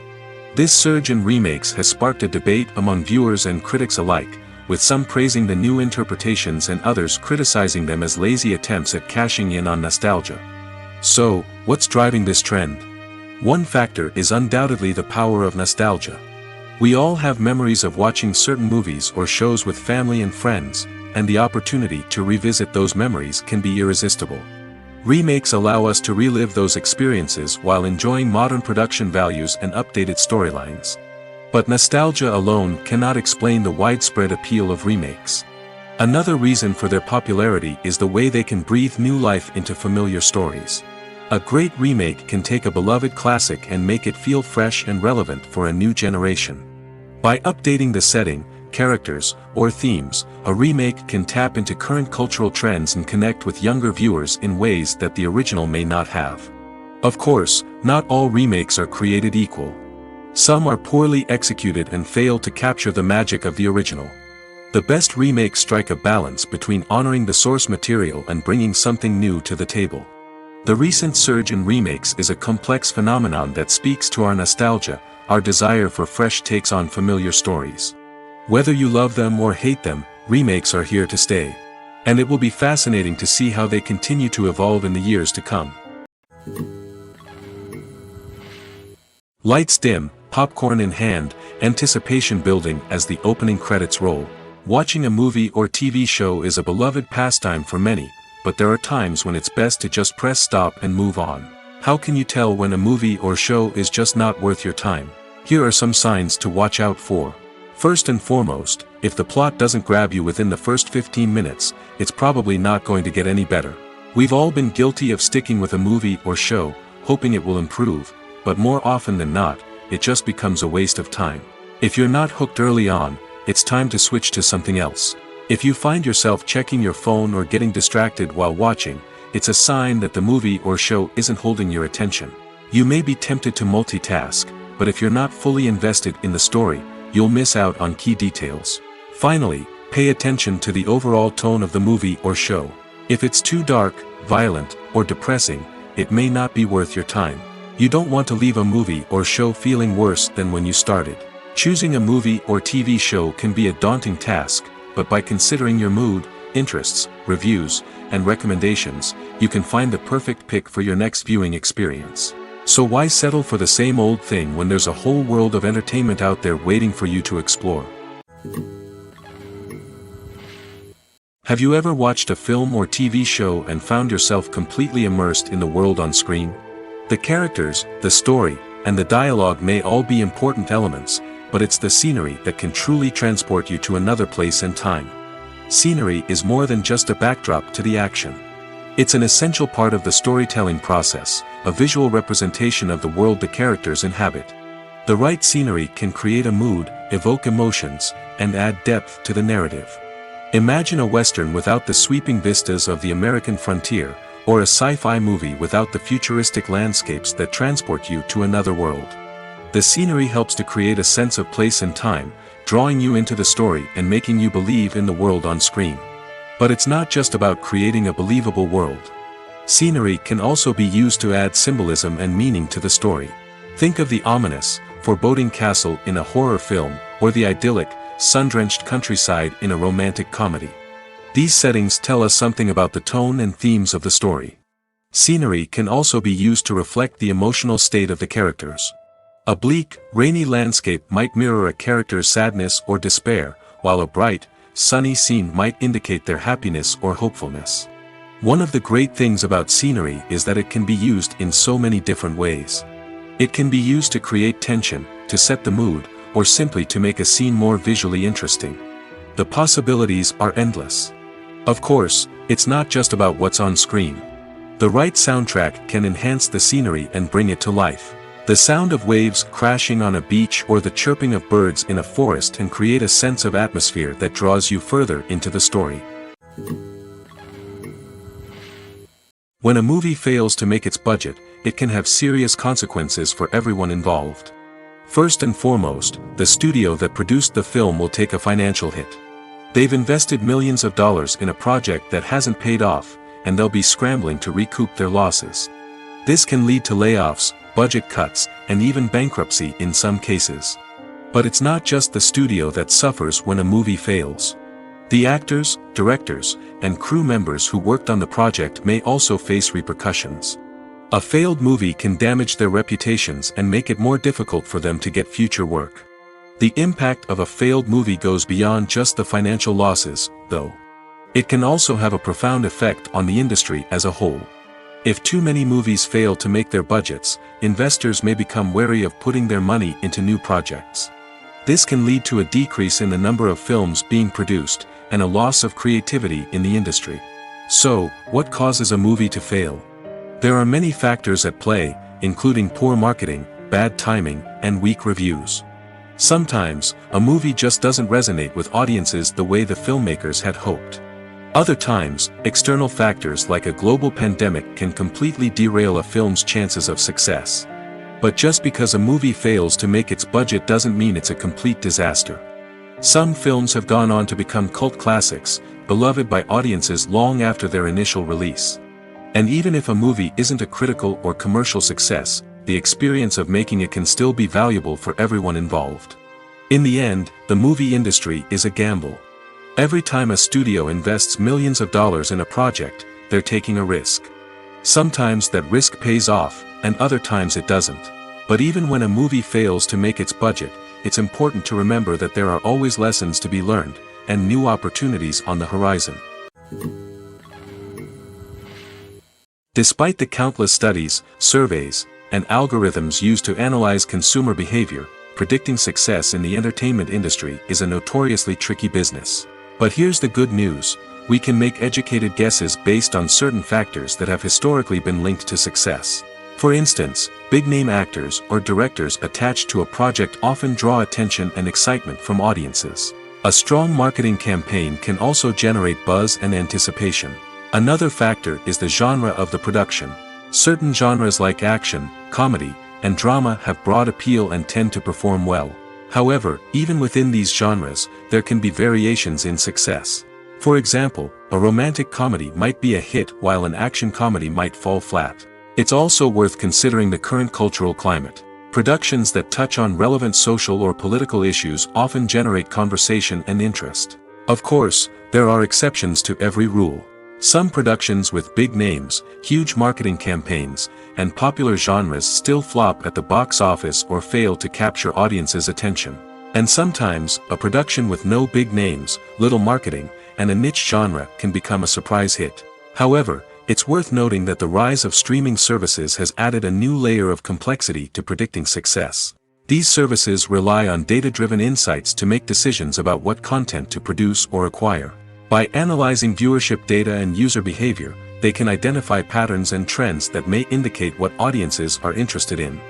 This surge in remakes has sparked a debate among viewers and critics alike, with some praising the new interpretations and others criticizing them as lazy attempts at cashing in on nostalgia. So, what's driving this trend? One factor is undoubtedly the power of nostalgia. We all have memories of watching certain movies or shows with family and friends, and the opportunity to revisit those memories can be irresistible. Remakes allow us to relive those experiences while enjoying modern production values and updated storylines. But nostalgia alone cannot explain the widespread appeal of remakes. Another reason for their popularity is the way they can breathe new life into familiar stories. A great remake can take a beloved classic and make it feel fresh and relevant for a new generation. By updating the setting, characters, or themes, a remake can tap into current cultural trends and connect with younger viewers in ways that the original may not have. Of course, not all remakes are created equal. Some are poorly executed and fail to capture the magic of the original. The best remakes strike a balance between honoring the source material and bringing something new to the table. The recent surge in remakes is a complex phenomenon that speaks to our nostalgia, our desire for fresh takes on familiar stories. Whether you love them or hate them, remakes are here to stay. And it will be fascinating to see how they continue to evolve in the years to come. Lights dim, popcorn in hand, anticipation building as the opening credits roll. Watching a movie or TV show is a beloved pastime for many, but there are times when it's best to just press stop and move on. How can you tell when a movie or show is just not worth your time? Here are some signs to watch out for. First and foremost, if the plot doesn't grab you within the first 15 minutes, it's probably not going to get any better. We've all been guilty of sticking with a movie or show, hoping it will improve, but more often than not, it just becomes a waste of time. If you're not hooked early on, it's time to switch to something else. If you find yourself checking your phone or getting distracted while watching, it's a sign that the movie or show isn't holding your attention. You may be tempted to multitask, but if you're not fully invested in the story, you'll miss out on key details. Finally, pay attention to the overall tone of the movie or show. If it's too dark, violent, or depressing, it may not be worth your time. You don't want to leave a movie or show feeling worse than when you started. Choosing a movie or TV show can be a daunting task, but by considering your mood, interests, reviews, and recommendations, you can find the perfect pick for your next viewing experience. So why settle for the same old thing when there's a whole world of entertainment out there waiting for you to explore? Have you ever watched a film or TV show and found yourself completely immersed in the world on screen? The characters, the story, and the dialogue may all be important elements, but it's the scenery that can truly transport you to another place and time. Scenery is more than just a backdrop to the action. It's an essential part of the storytelling process, a visual representation of the world the characters inhabit. The right scenery can create a mood, evoke emotions, and add depth to the narrative. Imagine a Western without the sweeping vistas of the American frontier, or a sci-fi movie without the futuristic landscapes that transport you to another world. The scenery helps to create a sense of place and time, drawing you into the story and making you believe in the world on screen. But it's not just about creating a believable world. Scenery can also be used to add symbolism and meaning to the story. Think of the ominous, foreboding castle in a horror film, or the idyllic, sun-drenched countryside in a romantic comedy. These settings tell us something about the tone and themes of the story. Scenery can also be used to reflect the emotional state of the characters. A bleak, rainy landscape might mirror a character's sadness or despair, while a bright, sunny scene might indicate their happiness or hopefulness. One of the great things about scenery is that it can be used in so many different ways. It can be used to create tension, to set the mood, or simply to make a scene more visually interesting. The possibilities are endless. Of course, it's not just about what's on screen. The right soundtrack can enhance the scenery and bring it to life. The sound of waves crashing on a beach or the chirping of birds in a forest can create a sense of atmosphere that draws you further into the story. When a movie fails to make its budget, it can have serious consequences for everyone involved. First and foremost, the studio that produced the film will take a financial hit. They've invested millions of dollars in a project that hasn't paid off, and they'll be scrambling to recoup their losses. This can lead to layoffs, budget cuts, and even bankruptcy in some cases. But it's not just the studio that suffers when a movie fails. The actors, directors, and crew members who worked on the project may also face repercussions. A failed movie can damage their reputations and make it more difficult for them to get future work. The impact of a failed movie goes beyond just the financial losses, though. It can also have a profound effect on the industry as a whole. If too many movies fail to make their budgets, investors may become wary of putting their money into new projects. This can lead to a decrease in the number of films being produced, and a loss of creativity in the industry. So, what causes a movie to fail? There are many factors at play, including poor marketing, bad timing, and weak reviews. Sometimes, a movie just doesn't resonate with audiences the way the filmmakers had hoped. Other times, external factors like a global pandemic can completely derail a film's chances of success. But just because a movie fails to make its budget doesn't mean it's a complete disaster. Some films have gone on to become cult classics, beloved by audiences long after their initial release. And even if a movie isn't a critical or commercial success, the experience of making it can still be valuable for everyone involved. In the end, the movie industry is a gamble. Every time a studio invests millions of dollars in a project, they're taking a risk. Sometimes that risk pays off, and other times it doesn't. But even when a movie fails to make its budget, it's important to remember that there are always lessons to be learned, and new opportunities on the horizon. Despite the countless studies, surveys, and algorithms used to analyze consumer behavior, predicting success in the entertainment industry is a notoriously tricky business. But here's the good news: we can make educated guesses based on certain factors that have historically been linked to success. For instance, big-name actors or directors attached to a project often draw attention and excitement from audiences. A strong marketing campaign can also generate buzz and anticipation. Another factor is the genre of the production. Certain genres like action, comedy, and drama have broad appeal and tend to perform well. However, even within these genres, there can be variations in success. For example, a romantic comedy might be a hit while an action comedy might fall flat. It's also worth considering the current cultural climate. Productions that touch on relevant social or political issues often generate conversation and interest. Of course, there are exceptions to every rule. Some productions with big names, huge marketing campaigns, and popular genres still flop at the box office or fail to capture audiences' attention. And sometimes, a production with no big names, little marketing, and a niche genre can become a surprise hit. However, it's worth noting that the rise of streaming services has added a new layer of complexity to predicting success. These services rely on data-driven insights to make decisions about what content to produce or acquire. By analyzing viewership data and user behavior, they can identify patterns and trends that may indicate what audiences are interested in.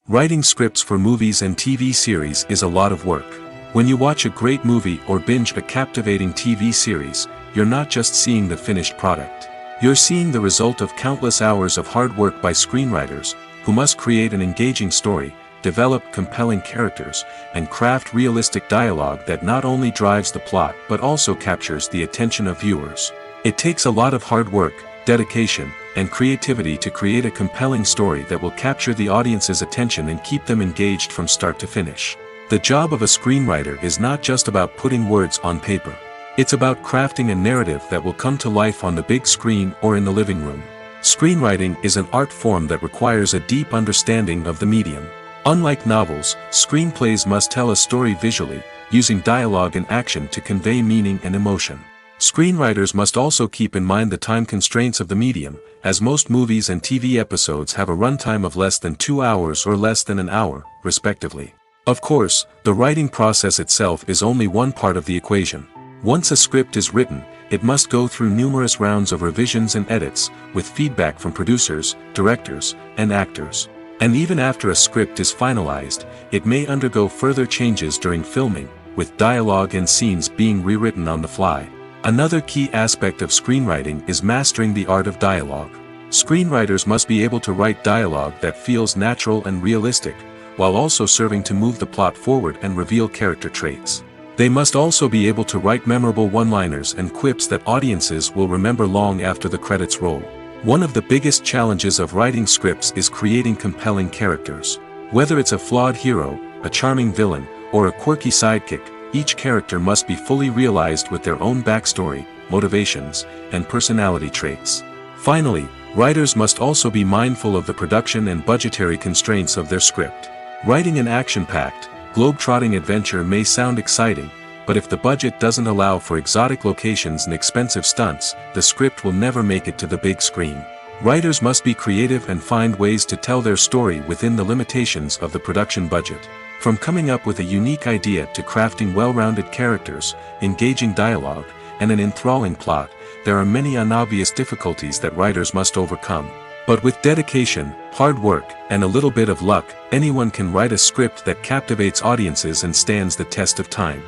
Writing scripts for movies and TV series is a lot of work. When you watch a great movie or binge a captivating TV series, you're not just seeing the finished product. You're seeing the result of countless hours of hard work by screenwriters, who must create an engaging story, develop compelling characters, and craft realistic dialogue that not only drives the plot but also captures the attention of viewers. It takes a lot of hard work, dedication, and creativity to create a compelling story that will capture the audience's attention and keep them engaged from start to finish. The job of a screenwriter is not just about putting words on paper. It's about crafting a narrative that will come to life on the big screen or in the living room. Screenwriting is an art form that requires a deep understanding of the medium. Unlike novels, screenplays must tell a story visually, using dialogue and action to convey meaning and emotion. Screenwriters must also keep in mind the time constraints of the medium, as most movies and TV episodes have a runtime of less than 2 hours or less than an hour, respectively. Of course, the writing process itself is only one part of the equation. Once a script is written, it must go through numerous rounds of revisions and edits, with feedback from producers, directors, and actors. And even after a script is finalized, it may undergo further changes during filming, with dialogue and scenes being rewritten on the fly. Another key aspect of screenwriting is mastering the art of dialogue. Screenwriters must be able to write dialogue that feels natural and realistic, while also serving to move the plot forward and reveal character traits. They must also be able to write memorable one-liners and quips that audiences will remember long after the credits roll. One of the biggest challenges of writing scripts is creating compelling characters. Whether it's a flawed hero, a charming villain, or a quirky sidekick, each character must be fully realized with their own backstory, motivations, and personality traits. Finally, writers must also be mindful of the production and budgetary constraints of their script. Writing an action-packed, globe-trotting adventure may sound exciting, but if the budget doesn't allow for exotic locations and expensive stunts, the script will never make it to the big screen. Writers must be creative and find ways to tell their story within the limitations of the production budget. From coming up with a unique idea to crafting well-rounded characters, engaging dialogue, and an enthralling plot, there are many unobvious difficulties that writers must overcome. But with dedication, hard work, and a little bit of luck, anyone can write a script that captivates audiences and stands the test of time.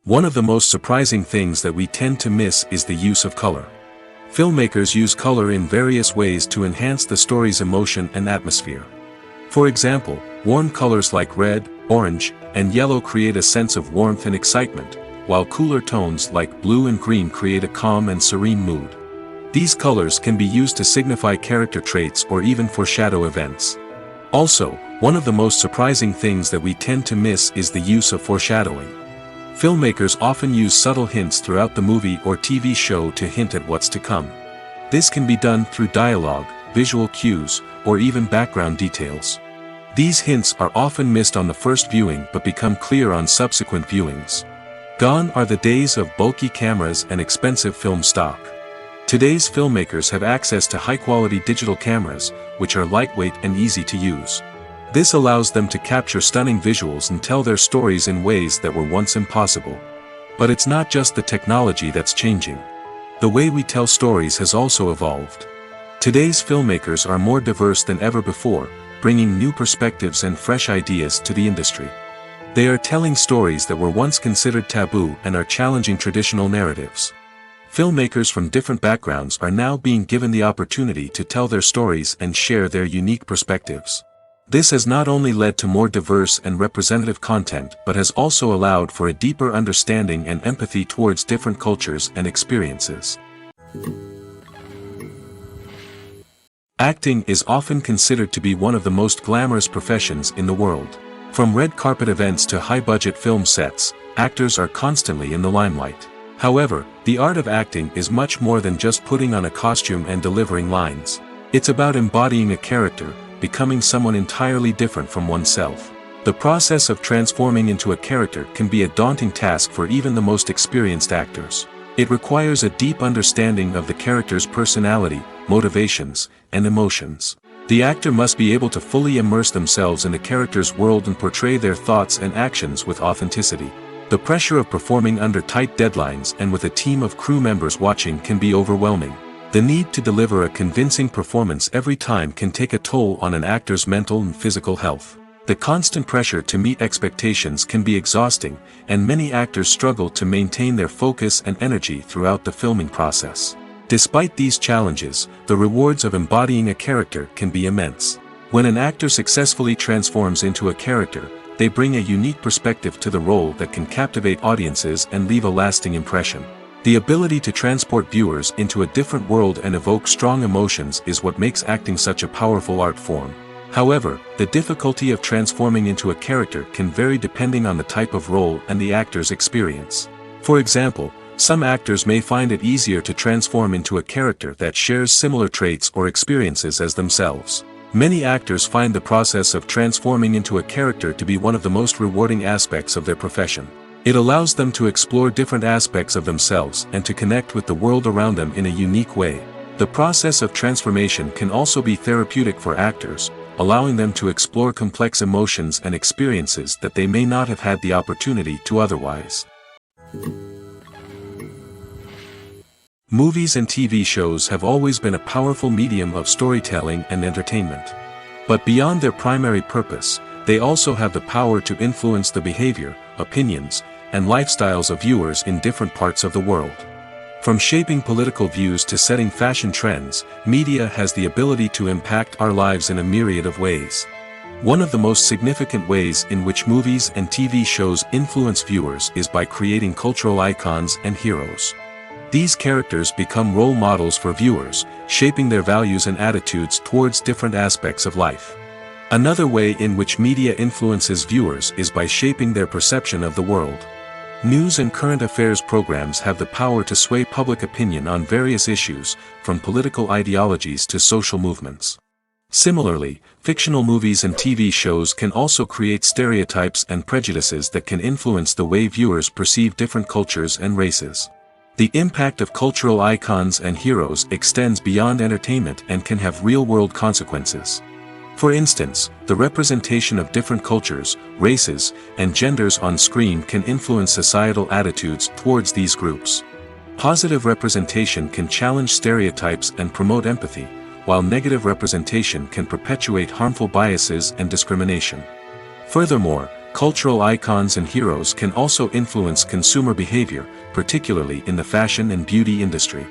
One of the most surprising things that we tend to miss is the use of color. Filmmakers use color in various ways to enhance the story's emotion and atmosphere. For example, warm colors like red, orange, and yellow create a sense of warmth and excitement, while cooler tones like blue and green create a calm and serene mood. These colors can be used to signify character traits or even foreshadow events. Also, one of the most surprising things that we tend to miss is the use of foreshadowing. Filmmakers often use subtle hints throughout the movie or TV show to hint at what's to come. This can be done through dialogue, visual cues, or even background details. These hints are often missed on the first viewing but become clear on subsequent viewings. Gone are the days of bulky cameras and expensive film stock. Today's filmmakers have access to high-quality digital cameras, which are lightweight and easy to use. This allows them to capture stunning visuals and tell their stories in ways that were once impossible. But it's not just the technology that's changing. The way we tell stories has also evolved. Today's filmmakers are more diverse than ever before, bringing new perspectives and fresh ideas to the industry. They are telling stories that were once considered taboo and are challenging traditional narratives. Filmmakers from different backgrounds are now being given the opportunity to tell their stories and share their unique perspectives. This has not only led to more diverse and representative content but has also allowed for a deeper understanding and empathy towards different cultures and experiences. Acting is often considered to be one of the most glamorous professions in the world. From red carpet events to high-budget film sets, actors are constantly in the limelight. However, the art of acting is much more than just putting on a costume and delivering lines. It's about embodying a character, becoming someone entirely different from oneself. The process of transforming into a character can be a daunting task for even the most experienced actors. It requires a deep understanding of the character's personality, motivations, and emotions. The actor must be able to fully immerse themselves in the character's world and portray their thoughts and actions with authenticity. The pressure of performing under tight deadlines and with a team of crew members watching can be overwhelming. The need to deliver a convincing performance every time can take a toll on an actor's mental and physical health. The constant pressure to meet expectations can be exhausting, and many actors struggle to maintain their focus and energy throughout the filming process. Despite these challenges, the rewards of embodying a character can be immense. When an actor successfully transforms into a character, they bring a unique perspective to the role that can captivate audiences and leave a lasting impression. The ability to transport viewers into a different world and evoke strong emotions is what makes acting such a powerful art form. However, the difficulty of transforming into a character can vary depending on the type of role and the actor's experience. For example, some actors may find it easier to transform into a character that shares similar traits or experiences as themselves. Many actors find the process of transforming into a character to be one of the most rewarding aspects of their profession. It allows them to explore different aspects of themselves and to connect with the world around them in a unique way. The process of transformation can also be therapeutic for actors, allowing them to explore complex emotions and experiences that they may not have had the opportunity to otherwise. Movies and TV shows have always been a powerful medium of storytelling and entertainment. But beyond their primary purpose, they also have the power to influence the behavior, opinions, and lifestyles of viewers in different parts of the world. From shaping political views to setting fashion trends, media has the ability to impact our lives in a myriad of ways. One of the most significant ways in which movies and TV shows influence viewers is by creating cultural icons and heroes. These characters become role models for viewers, shaping their values and attitudes towards different aspects of life. Another way in which media influences viewers is by shaping their perception of the world. News and current affairs programs have the power to sway public opinion on various issues, from political ideologies to social movements. Similarly, fictional movies and TV shows can also create stereotypes and prejudices that can influence the way viewers perceive different cultures and races. The impact of cultural icons and heroes extends beyond entertainment and can have real-world consequences. For instance, the representation of different cultures, races, and genders on screen can influence societal attitudes towards these groups. Positive representation can challenge stereotypes and promote empathy, while negative representation can perpetuate harmful biases and discrimination. Furthermore, cultural icons and heroes can also influence consumer behavior, particularly in the fashion and beauty industry.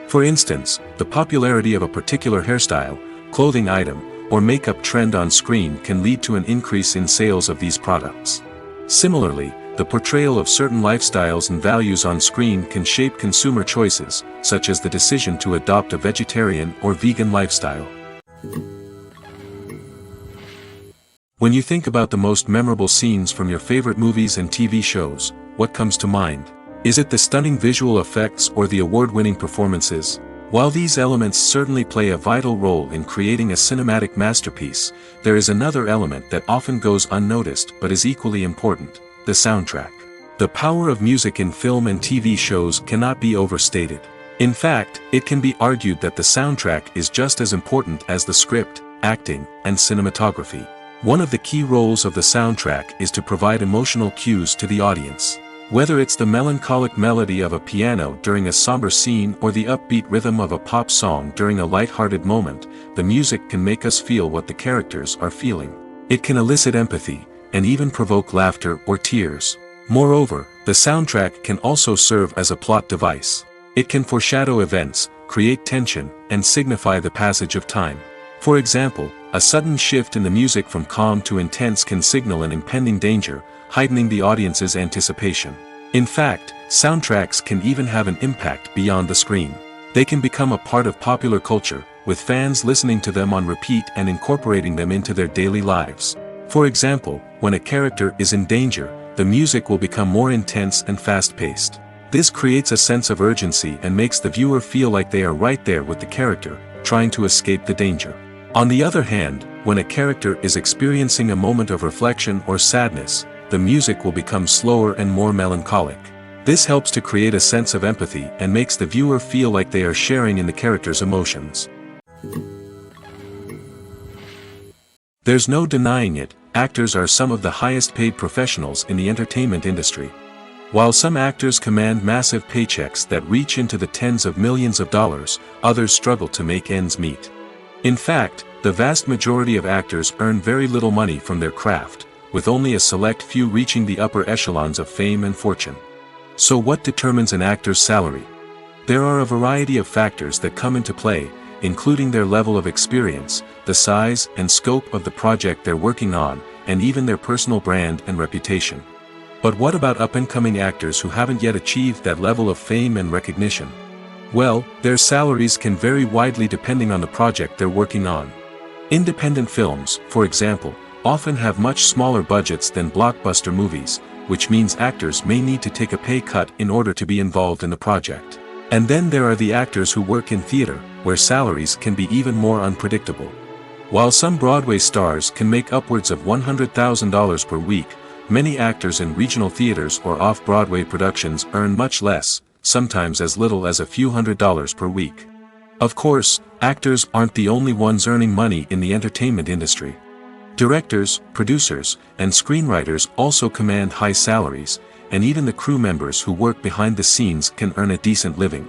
For instance, the popularity of a particular hairstyle, clothing item, or makeup trend on screen can lead to an increase in sales of these products. Similarly, the portrayal of certain lifestyles and values on screen can shape consumer choices, such as the decision to adopt a vegetarian or vegan lifestyle. When you think about the most memorable scenes from your favorite movies and TV shows, what comes to mind? Is it the stunning visual effects or the award-winning performances? While these elements certainly play a vital role in creating a cinematic masterpiece, there is another element that often goes unnoticed but is equally important: the soundtrack. The power of music in film and TV shows cannot be overstated. In fact, it can be argued that the soundtrack is just as important as the script, acting, and cinematography. One of the key roles of the soundtrack is to provide emotional cues to the audience. Whether it's the melancholic melody of a piano during a somber scene or the upbeat rhythm of a pop song during a light-hearted moment, the music can make us feel what the characters are feeling. It can elicit empathy, and even provoke laughter or tears. Moreover, the soundtrack can also serve as a plot device. It can foreshadow events, create tension, and signify the passage of time. For example, a sudden shift in the music from calm to intense can signal an impending danger, heightening the audience's anticipation. In fact, soundtracks can even have an impact beyond the screen. They can become a part of popular culture, with fans listening to them on repeat and incorporating them into their daily lives. For example, when a character is in danger, the music will become more intense and fast-paced. This creates a sense of urgency and makes the viewer feel like they are right there with the character, trying to escape the danger. On the other hand, when a character is experiencing a moment of reflection or sadness, the music will become slower and more melancholic. This helps to create a sense of empathy and makes the viewer feel like they are sharing in the character's emotions. There's no denying it, actors are some of the highest paid professionals in the entertainment industry. While some actors command massive paychecks that reach into the tens of millions of dollars, others struggle to make ends meet. In fact, the vast majority of actors earn very little money from their craft, with only a select few reaching the upper echelons of fame and fortune. So what determines an actor's salary? There are a variety of factors that come into play, including their level of experience, the size and scope of the project they're working on, and even their personal brand and reputation. But what about up-and-coming actors who haven't yet achieved that level of fame and recognition? Well, their salaries can vary widely depending on the project they're working on. Independent films, for example, often have much smaller budgets than blockbuster movies, which means actors may need to take a pay cut in order to be involved in the project. And then there are the actors who work in theater, where salaries can be even more unpredictable. While some Broadway stars can make upwards of $100,000 per week, many actors in regional theaters or off-Broadway productions earn much less, sometimes as little as a few $100s per week. Of course, actors aren't the only ones earning money in the entertainment industry. Directors, producers, and screenwriters also command high salaries, and even the crew members who work behind the scenes can earn a decent living.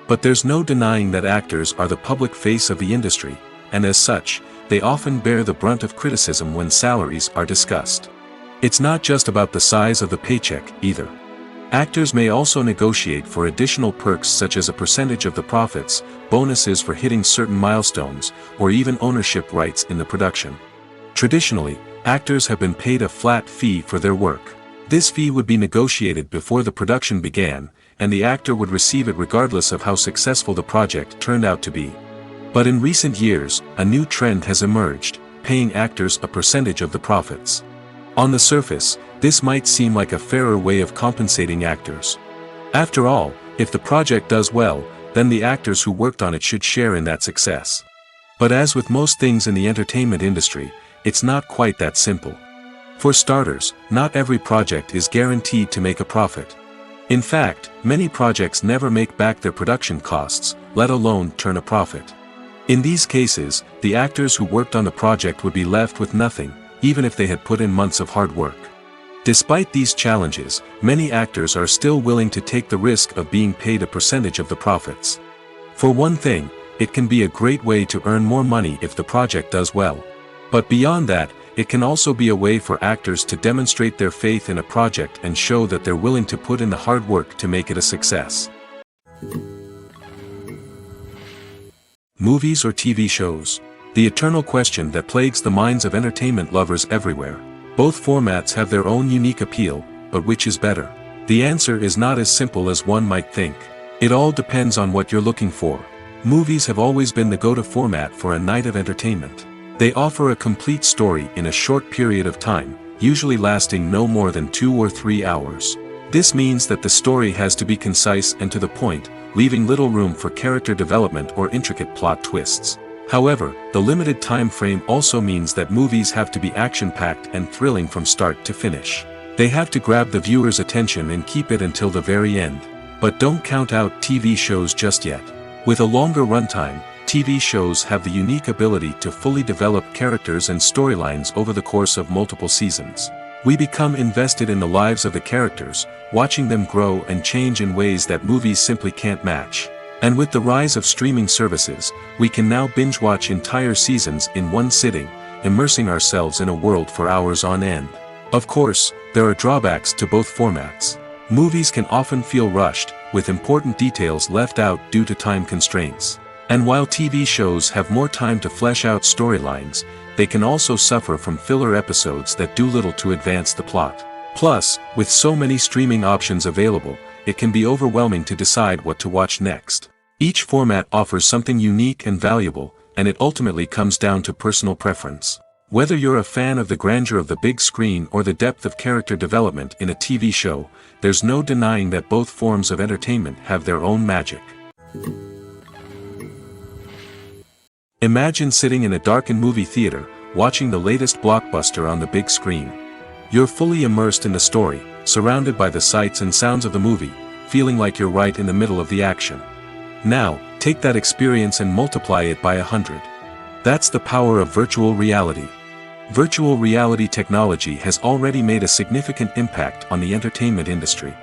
But there's no denying that actors are the public face of the industry, and as such, they often bear the brunt of criticism when salaries are discussed. It's not just about the size of the paycheck, either. Actors may also negotiate for additional perks such as a percentage of the profits, bonuses for hitting certain milestones, or even ownership rights in the production. Traditionally, actors have been paid a flat fee for their work. This fee would be negotiated before the production began, and the actor would receive it regardless of how successful the project turned out to be. But in recent years, a new trend has emerged, paying actors a percentage of the profits. On the surface, this might seem like a fairer way of compensating actors. After all, if the project does well, then the actors who worked on it should share in that success. But as with most things in the entertainment industry, it's not quite that simple. For starters, not every project is guaranteed to make a profit. In fact, many projects never make back their production costs, let alone turn a profit. In these cases, the actors who worked on the project would be left with nothing, even if they had put in months of hard work. Despite these challenges, many actors are still willing to take the risk of being paid a percentage of the profits. For one thing, it can be a great way to earn more money if the project does well. But beyond that, it can also be a way for actors to demonstrate their faith in a project and show that they're willing to put in the hard work to make it a success. Movies or TV shows? The eternal question that plagues the minds of entertainment lovers everywhere. Both formats have their own unique appeal, but which is better? The answer is not as simple as one might think. It all depends on what you're looking for. Movies have always been the go-to format for a night of entertainment. They offer a complete story in a short period of time, usually lasting no more than 2 or 3 hours. This means that the story has to be concise and to the point, leaving little room for character development or intricate plot twists. However, the limited time frame also means that movies have to be action-packed and thrilling from start to finish. They have to grab the viewer's attention and keep it until the very end. But don't count out TV shows just yet. With a longer runtime, TV shows have the unique ability to fully develop characters and storylines over the course of multiple seasons. We become invested in the lives of the characters, watching them grow and change in ways that movies simply can't match. And with the rise of streaming services, we can now binge-watch entire seasons in one sitting, immersing ourselves in a world for hours on end. Of course, there are drawbacks to both formats. Movies can often feel rushed, with important details left out due to time constraints. And while TV shows have more time to flesh out storylines, they can also suffer from filler episodes that do little to advance the plot. Plus, with so many streaming options available, it can be overwhelming to decide what to watch next. Each format offers something unique and valuable, and it ultimately comes down to personal preference. Whether you're a fan of the grandeur of the big screen or the depth of character development in a TV show, there's no denying that both forms of entertainment have their own magic. Imagine sitting in a darkened movie theater, watching the latest blockbuster on the big screen. You're fully immersed in the story, surrounded by the sights and sounds of the movie, feeling like you're right in the middle of the action. Now, take that experience and multiply it by 100. That's the power of virtual reality. Virtual reality technology has already made a significant impact on the entertainment industry.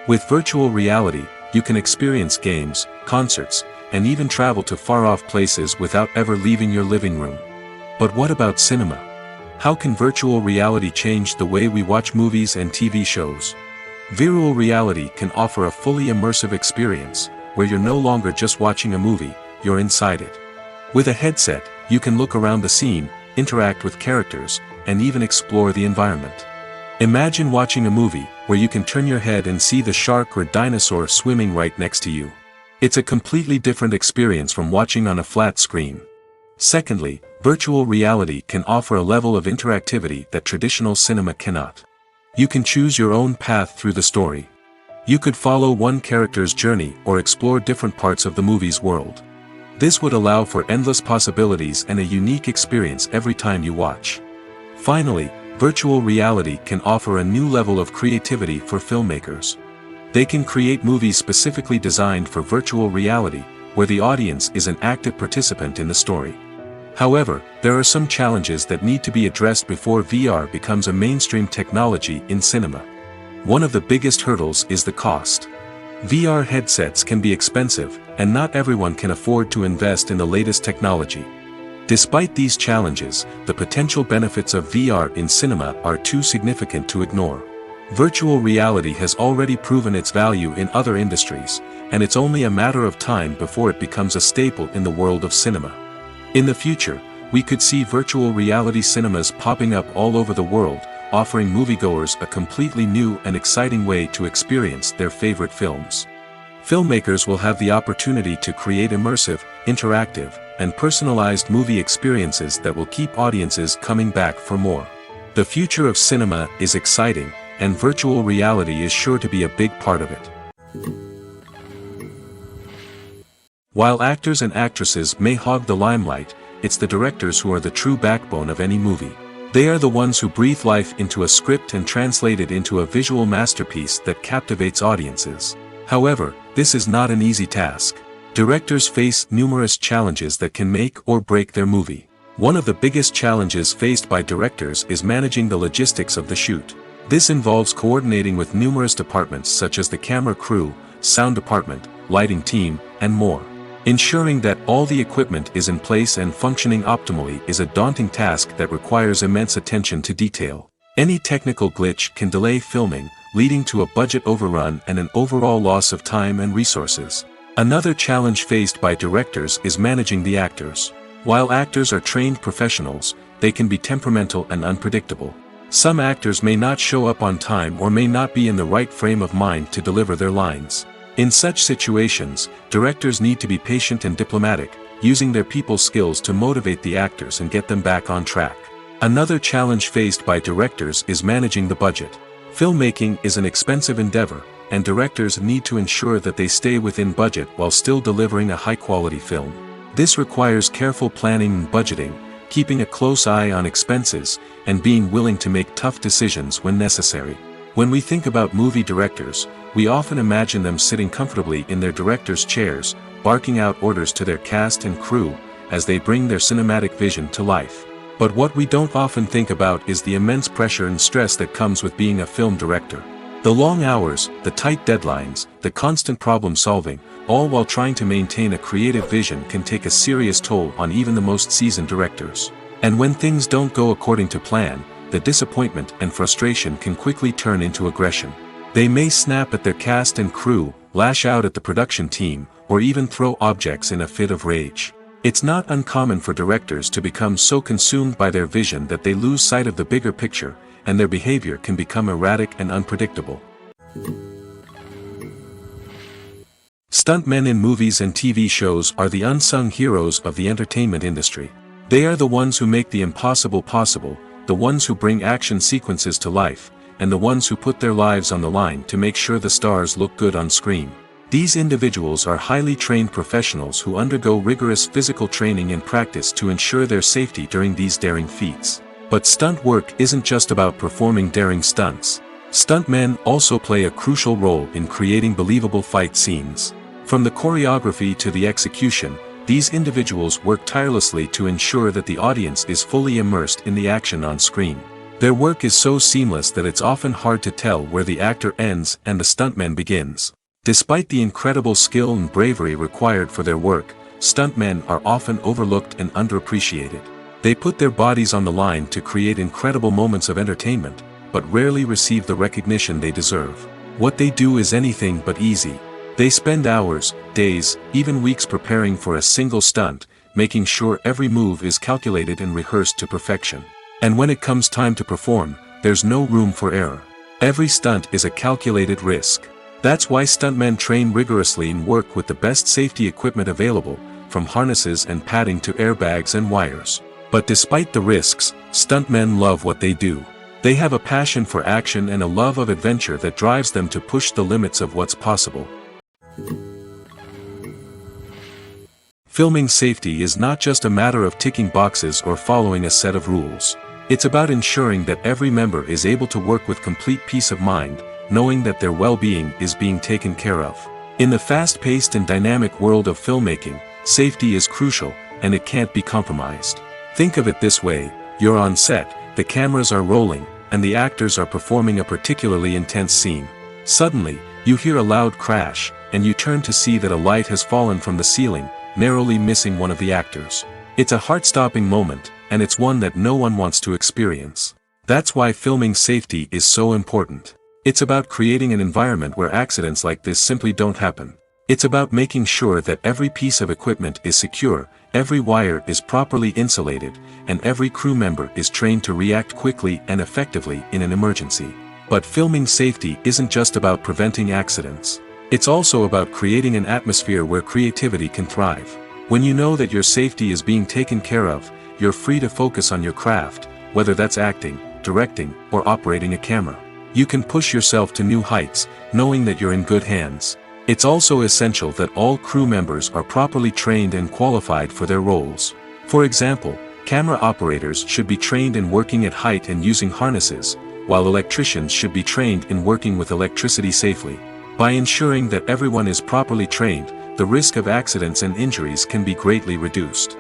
With virtual reality, you can experience games, concerts, and even travel to far-off places without ever leaving your living room. But what about cinema? How can virtual reality change the way we watch movies and TV shows? Virtual reality can offer a fully immersive experience, where you're no longer just watching a movie, you're inside it. With a headset, you can look around the scene, interact with characters, and even explore the environment. Imagine watching a movie where you can turn your head and see the shark or dinosaur swimming right next to you. It's a completely different experience from watching on a flat screen. Secondly, virtual reality can offer a level of interactivity that traditional cinema cannot. You can choose your own path through the story. You could follow one character's journey or explore different parts of the movie's world. This would allow for endless possibilities and a unique experience every time you watch. Finally, virtual reality can offer a new level of creativity for filmmakers. They can create movies specifically designed for virtual reality, where the audience is an active participant in the story. However, there are some challenges that need to be addressed before VR becomes a mainstream technology in cinema. One of the biggest hurdles is the cost. VR headsets can be expensive, and not everyone can afford to invest in the latest technology. Despite these challenges, the potential benefits of VR in cinema are too significant to ignore. Virtual reality has already proven its value in other industries, and it's only a matter of time before it becomes a staple in the world of cinema. In the future, we could see virtual reality cinemas popping up all over the world, offering moviegoers a completely new and exciting way to experience their favorite films. Filmmakers will have the opportunity to create immersive, interactive, and personalized movie experiences that will keep audiences coming back for more. The future of cinema is exciting, and virtual reality is sure to be a big part of it. While actors and actresses may hog the limelight, it's the directors who are the true backbone of any movie. They are the ones who breathe life into a script and translate it into a visual masterpiece that captivates audiences. However, this is not an easy task. Directors face numerous challenges that can make or break their movie. One of the biggest challenges faced by directors is managing the logistics of the shoot. This involves coordinating with numerous departments such as the camera crew, sound department, lighting team, and more. Ensuring that all the equipment is in place and functioning optimally is a daunting task that requires immense attention to detail. Any technical glitch can delay filming, leading to a budget overrun and an overall loss of time and resources. Another challenge faced by directors is managing the actors. While actors are trained professionals, they can be temperamental and unpredictable. Some actors may not show up on time or may not be in the right frame of mind to deliver their lines. In such situations, directors need to be patient and diplomatic, using their people skills to motivate the actors and get them back on track. Another challenge faced by directors is managing the budget. Filmmaking is an expensive endeavor, and directors need to ensure that they stay within budget while still delivering a high-quality film. This requires careful planning and budgeting, keeping a close eye on expenses, and being willing to make tough decisions when necessary. When we think about movie directors, we often imagine them sitting comfortably in their director's chairs, barking out orders to their cast and crew, as they bring their cinematic vision to life. But what we don't often think about is the immense pressure and stress that comes with being a film director. The long hours, the tight deadlines, the constant problem solving, all while trying to maintain a creative vision can take a serious toll on even the most seasoned directors. And when things don't go according to plan, the disappointment and frustration can quickly turn into aggression. They may snap at their cast and crew, lash out at the production team, or even throw objects in a fit of rage. It's not uncommon for directors to become so consumed by their vision that they lose sight of the bigger picture, and their behavior can become erratic and unpredictable. Stuntmen in movies and TV shows are the unsung heroes of the entertainment industry. They are the ones who make the impossible possible, the ones who bring action sequences to life, and the ones who put their lives on the line to make sure the stars look good on screen. These individuals are highly trained professionals who undergo rigorous physical training and practice to ensure their safety during these daring feats. But stunt work isn't just about performing daring stunts. Stuntmen also play a crucial role in creating believable fight scenes. From the choreography to the execution, these individuals work tirelessly to ensure that the audience is fully immersed in the action on screen. Their work is so seamless that it's often hard to tell where the actor ends and the stuntman begins. Despite the incredible skill and bravery required for their work, stuntmen are often overlooked and underappreciated. They put their bodies on the line to create incredible moments of entertainment, but rarely receive the recognition they deserve. What they do is anything but easy. They spend hours, days, even weeks preparing for a single stunt, making sure every move is calculated and rehearsed to perfection. And when it comes time to perform, there's no room for error. Every stunt is a calculated risk. That's why stuntmen train rigorously and work with the best safety equipment available, from harnesses and padding to airbags and wires. But despite the risks, stuntmen love what they do. They have a passion for action and a love of adventure that drives them to push the limits of what's possible. Filming safety is not just a matter of ticking boxes or following a set of rules. It's about ensuring that every member is able to work with complete peace of mind, knowing that their well-being is being taken care of. In the fast-paced and dynamic world of filmmaking, safety is crucial, and it can't be compromised. Think of it this way: you're on set, the cameras are rolling, and the actors are performing a particularly intense scene. Suddenly, you hear a loud crash, and you turn to see that a light has fallen from the ceiling, narrowly missing one of the actors. It's a heart-stopping moment, and it's one that no one wants to experience. That's why filming safety is so important. It's about creating an environment where accidents like this simply don't happen. It's about making sure that every piece of equipment is secure, every wire is properly insulated, and every crew member is trained to react quickly and effectively in an emergency. But filming safety isn't just about preventing accidents. It's also about creating an atmosphere where creativity can thrive. When you know that your safety is being taken care of, you're free to focus on your craft, whether that's acting, directing, or operating a camera. You can push yourself to new heights, knowing that you're in good hands. It's also essential that all crew members are properly trained and qualified for their roles. For example, camera operators should be trained in working at height and using harnesses, while electricians should be trained in working with electricity safely. By ensuring that everyone is properly trained, the risk of accidents and injuries can be greatly reduced.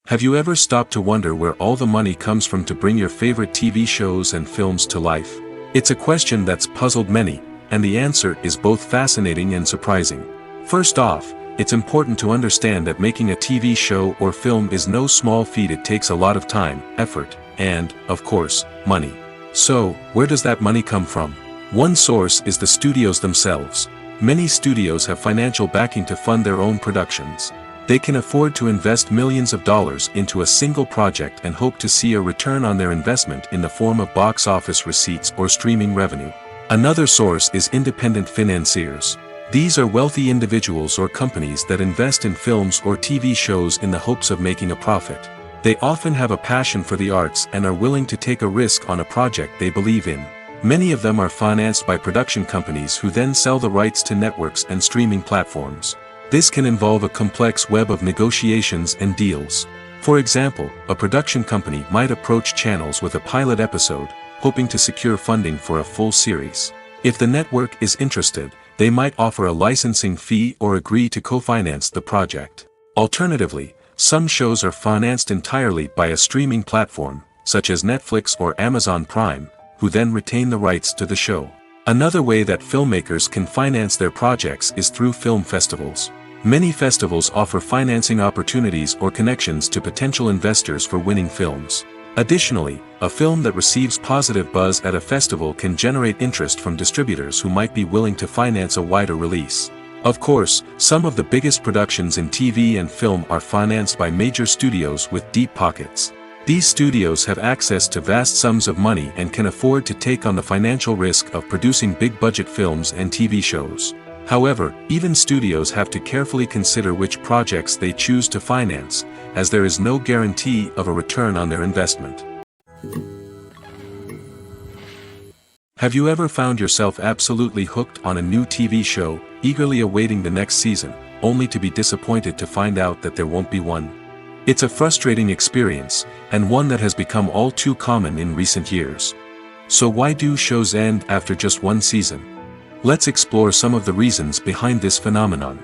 Have you ever stopped to wonder where all the money comes from to bring your favorite TV shows and films to life? It's a question that's puzzled many, and the answer is both fascinating and surprising. First off, it's important to understand that making a TV show or film is no small feat. It takes a lot of time, effort, and, of course, money. So, where does that money come from? One source is the studios themselves. Many studios have financial backing to fund their own productions. They can afford to invest millions of dollars into a single project and hope to see a return on their investment in the form of box office receipts or streaming revenue. Another source is independent financiers. These are wealthy individuals or companies that invest in films or TV shows in the hopes of making a profit. They often have a passion for the arts and are willing to take a risk on a project they believe in. Many of them are financed by production companies who then sell the rights to networks and streaming platforms. This can involve a complex web of negotiations and deals. For example, a production company might approach channels with a pilot episode, hoping to secure funding for a full series. If the network is interested, they might offer a licensing fee or agree to co-finance the project. Alternatively, some shows are financed entirely by a streaming platform, such as Netflix or Amazon Prime, who then retain the rights to the show. Another way that filmmakers can finance their projects is through film festivals. Many festivals offer financing opportunities or connections to potential investors for winning films. Additionally, a film that receives positive buzz at a festival can generate interest from distributors who might be willing to finance a wider release. Of course, some of the biggest productions in TV and film are financed by major studios with deep pockets. These studios have access to vast sums of money and can afford to take on the financial risk of producing big-budget films and TV shows. However, even studios have to carefully consider which projects they choose to finance, as there is no guarantee of a return on their investment. Have you ever found yourself absolutely hooked on a new TV show, eagerly awaiting the next season, only to be disappointed to find out that there won't be one? It's a frustrating experience, and one that has become all too common in recent years. So why do shows end after just one season? Let's explore some of the reasons behind this phenomenon.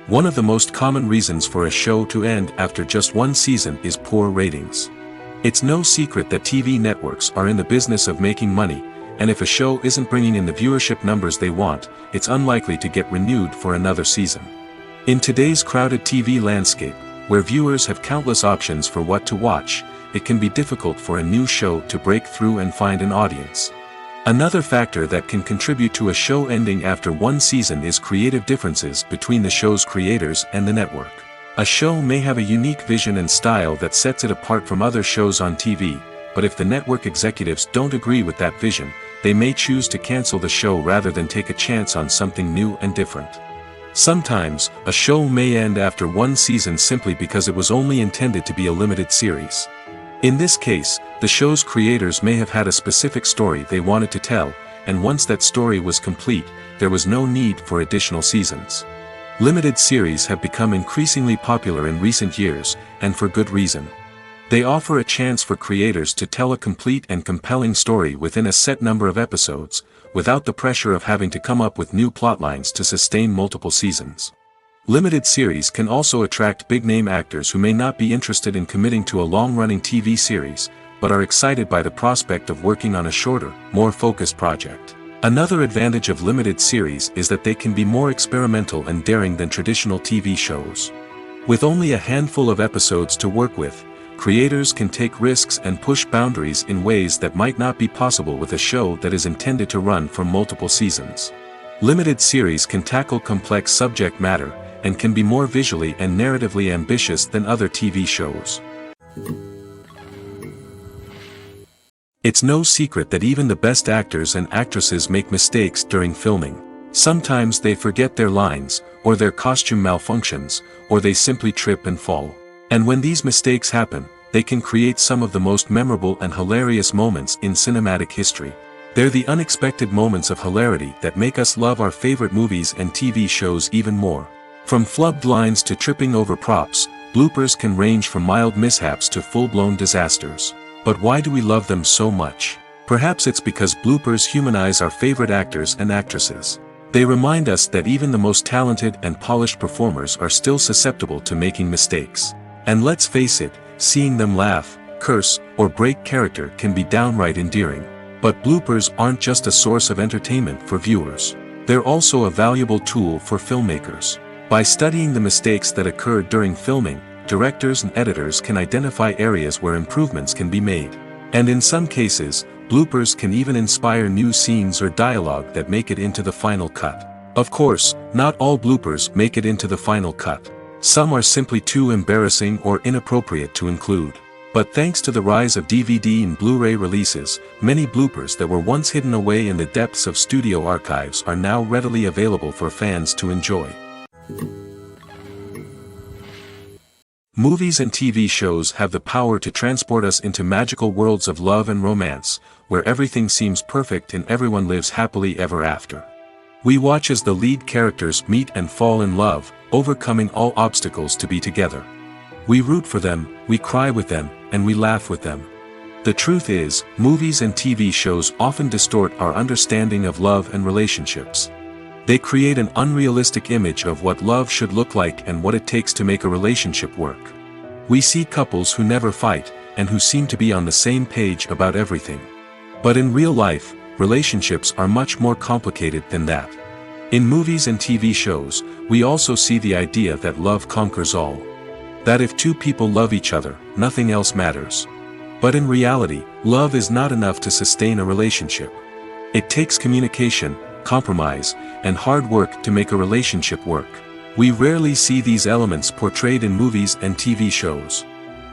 One of the most common reasons for a show to end after just one season is poor ratings. It's no secret that TV networks are in the business of making money, and if a show isn't bringing in the viewership numbers they want, it's unlikely to get renewed for another season. In today's crowded TV landscape, where viewers have countless options for what to watch, it can be difficult for a new show to break through and find an audience. Another factor that can contribute to a show ending after one season is creative differences between the show's creators and the network. A show may have a unique vision and style that sets it apart from other shows on TV, but if the network executives don't agree with that vision, they may choose to cancel the show rather than take a chance on something new and different. Sometimes, a show may end after one season simply because it was only intended to be a limited series. In this case, the show's creators may have had a specific story they wanted to tell, and once that story was complete, there was no need for additional seasons. Limited series have become increasingly popular in recent years, and for good reason. They offer a chance for creators to tell a complete and compelling story within a set number of episodes, without the pressure of having to come up with new plotlines to sustain multiple seasons. Limited series can also attract big-name actors who may not be interested in committing to a long-running TV series, but are excited by the prospect of working on a shorter, more focused project. Another advantage of limited series is that they can be more experimental and daring than traditional TV shows. With only a handful of episodes to work with, creators can take risks and push boundaries in ways that might not be possible with a show that is intended to run for multiple seasons. Limited series can tackle complex subject matter, and can be more visually and narratively ambitious than other TV shows. It's no secret that even the best actors and actresses make mistakes during filming. Sometimes they forget their lines, or their costume malfunctions, or they simply trip and fall. And when these mistakes happen, they can create some of the most memorable and hilarious moments in cinematic history. They're the unexpected moments of hilarity that make us love our favorite movies and TV shows even more. From flubbed lines to tripping over props, bloopers can range from mild mishaps to full-blown disasters. But why do we love them so much? Perhaps it's because bloopers humanize our favorite actors and actresses. They remind us that even the most talented and polished performers are still susceptible to making mistakes. And let's face it, seeing them laugh, curse, or break character can be downright endearing. But bloopers aren't just a source of entertainment for viewers. They're also a valuable tool for filmmakers. By studying the mistakes that occurred during filming, directors and editors can identify areas where improvements can be made. And in some cases, bloopers can even inspire new scenes or dialogue that make it into the final cut. Of course, not all bloopers make it into the final cut. Some are simply too embarrassing or inappropriate to include. But thanks to the rise of DVD and Blu-ray releases, many bloopers that were once hidden away in the depths of studio archives are now readily available for fans to enjoy. Movies and TV shows have the power to transport us into magical worlds of love and romance, where everything seems perfect and everyone lives happily ever after. We watch as the lead characters meet and fall in love, overcoming all obstacles to be together. We root for them, we cry with them, and we laugh with them. The truth is, movies and TV shows often distort our understanding of love and relationships. They create an unrealistic image of what love should look like and what it takes to make a relationship work. We see couples who never fight, and who seem to be on the same page about everything. But in real life, relationships are much more complicated than that. In movies and TV shows, we also see the idea that love conquers all. That if two people love each other, nothing else matters. But in reality, love is not enough to sustain a relationship. It takes communication, compromise, and hard work to make a relationship work. We rarely see these elements portrayed in movies and TV shows.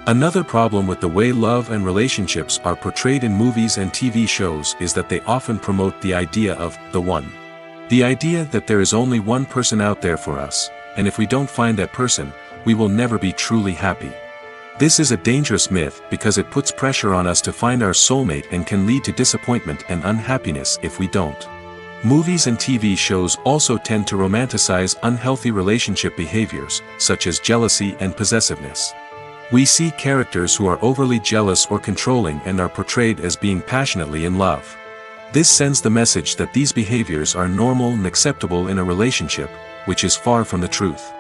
Another problem with the way love and relationships are portrayed in movies and TV shows is that they often promote the idea of the one. The idea that there is only one person out there for us, and if we don't find that person, we will never be truly happy. This is a dangerous myth because it puts pressure on us to find our soulmate and can lead to disappointment and unhappiness if we don't. Movies and TV shows also tend to romanticize unhealthy relationship behaviors, such as jealousy and possessiveness. We see characters who are overly jealous or controlling and are portrayed as being passionately in love. This sends the message that these behaviors are normal and acceptable in a relationship, which is far from the truth.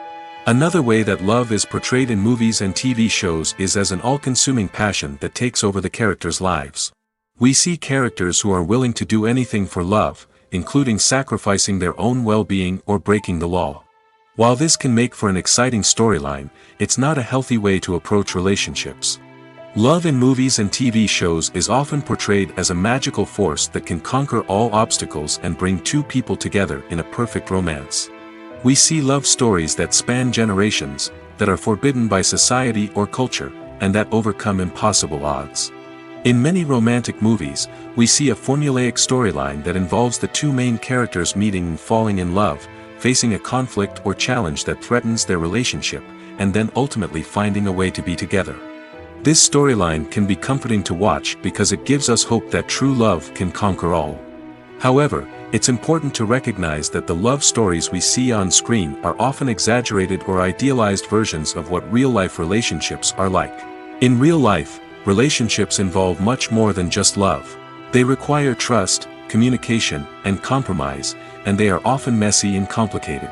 Another way that love is portrayed in movies and TV shows is as an all-consuming passion that takes over the characters' lives. We see characters who are willing to do anything for love, including sacrificing their own well-being or breaking the law. While this can make for an exciting storyline, it's not a healthy way to approach relationships. Love in movies and TV shows is often portrayed as a magical force that can conquer all obstacles and bring two people together in a perfect romance. We see love stories that span generations, that are forbidden by society or culture, and that overcome impossible odds. In many romantic movies, we see a formulaic storyline that involves the two main characters meeting and falling in love, facing a conflict or challenge that threatens their relationship, and then ultimately finding a way to be together. This storyline can be comforting to watch because it gives us hope that true love can conquer all. However, it's important to recognize that the love stories we see on screen are often exaggerated or idealized versions of what real-life relationships are like. In real life, relationships involve much more than just love. They require trust, communication, and compromise, and they are often messy and complicated.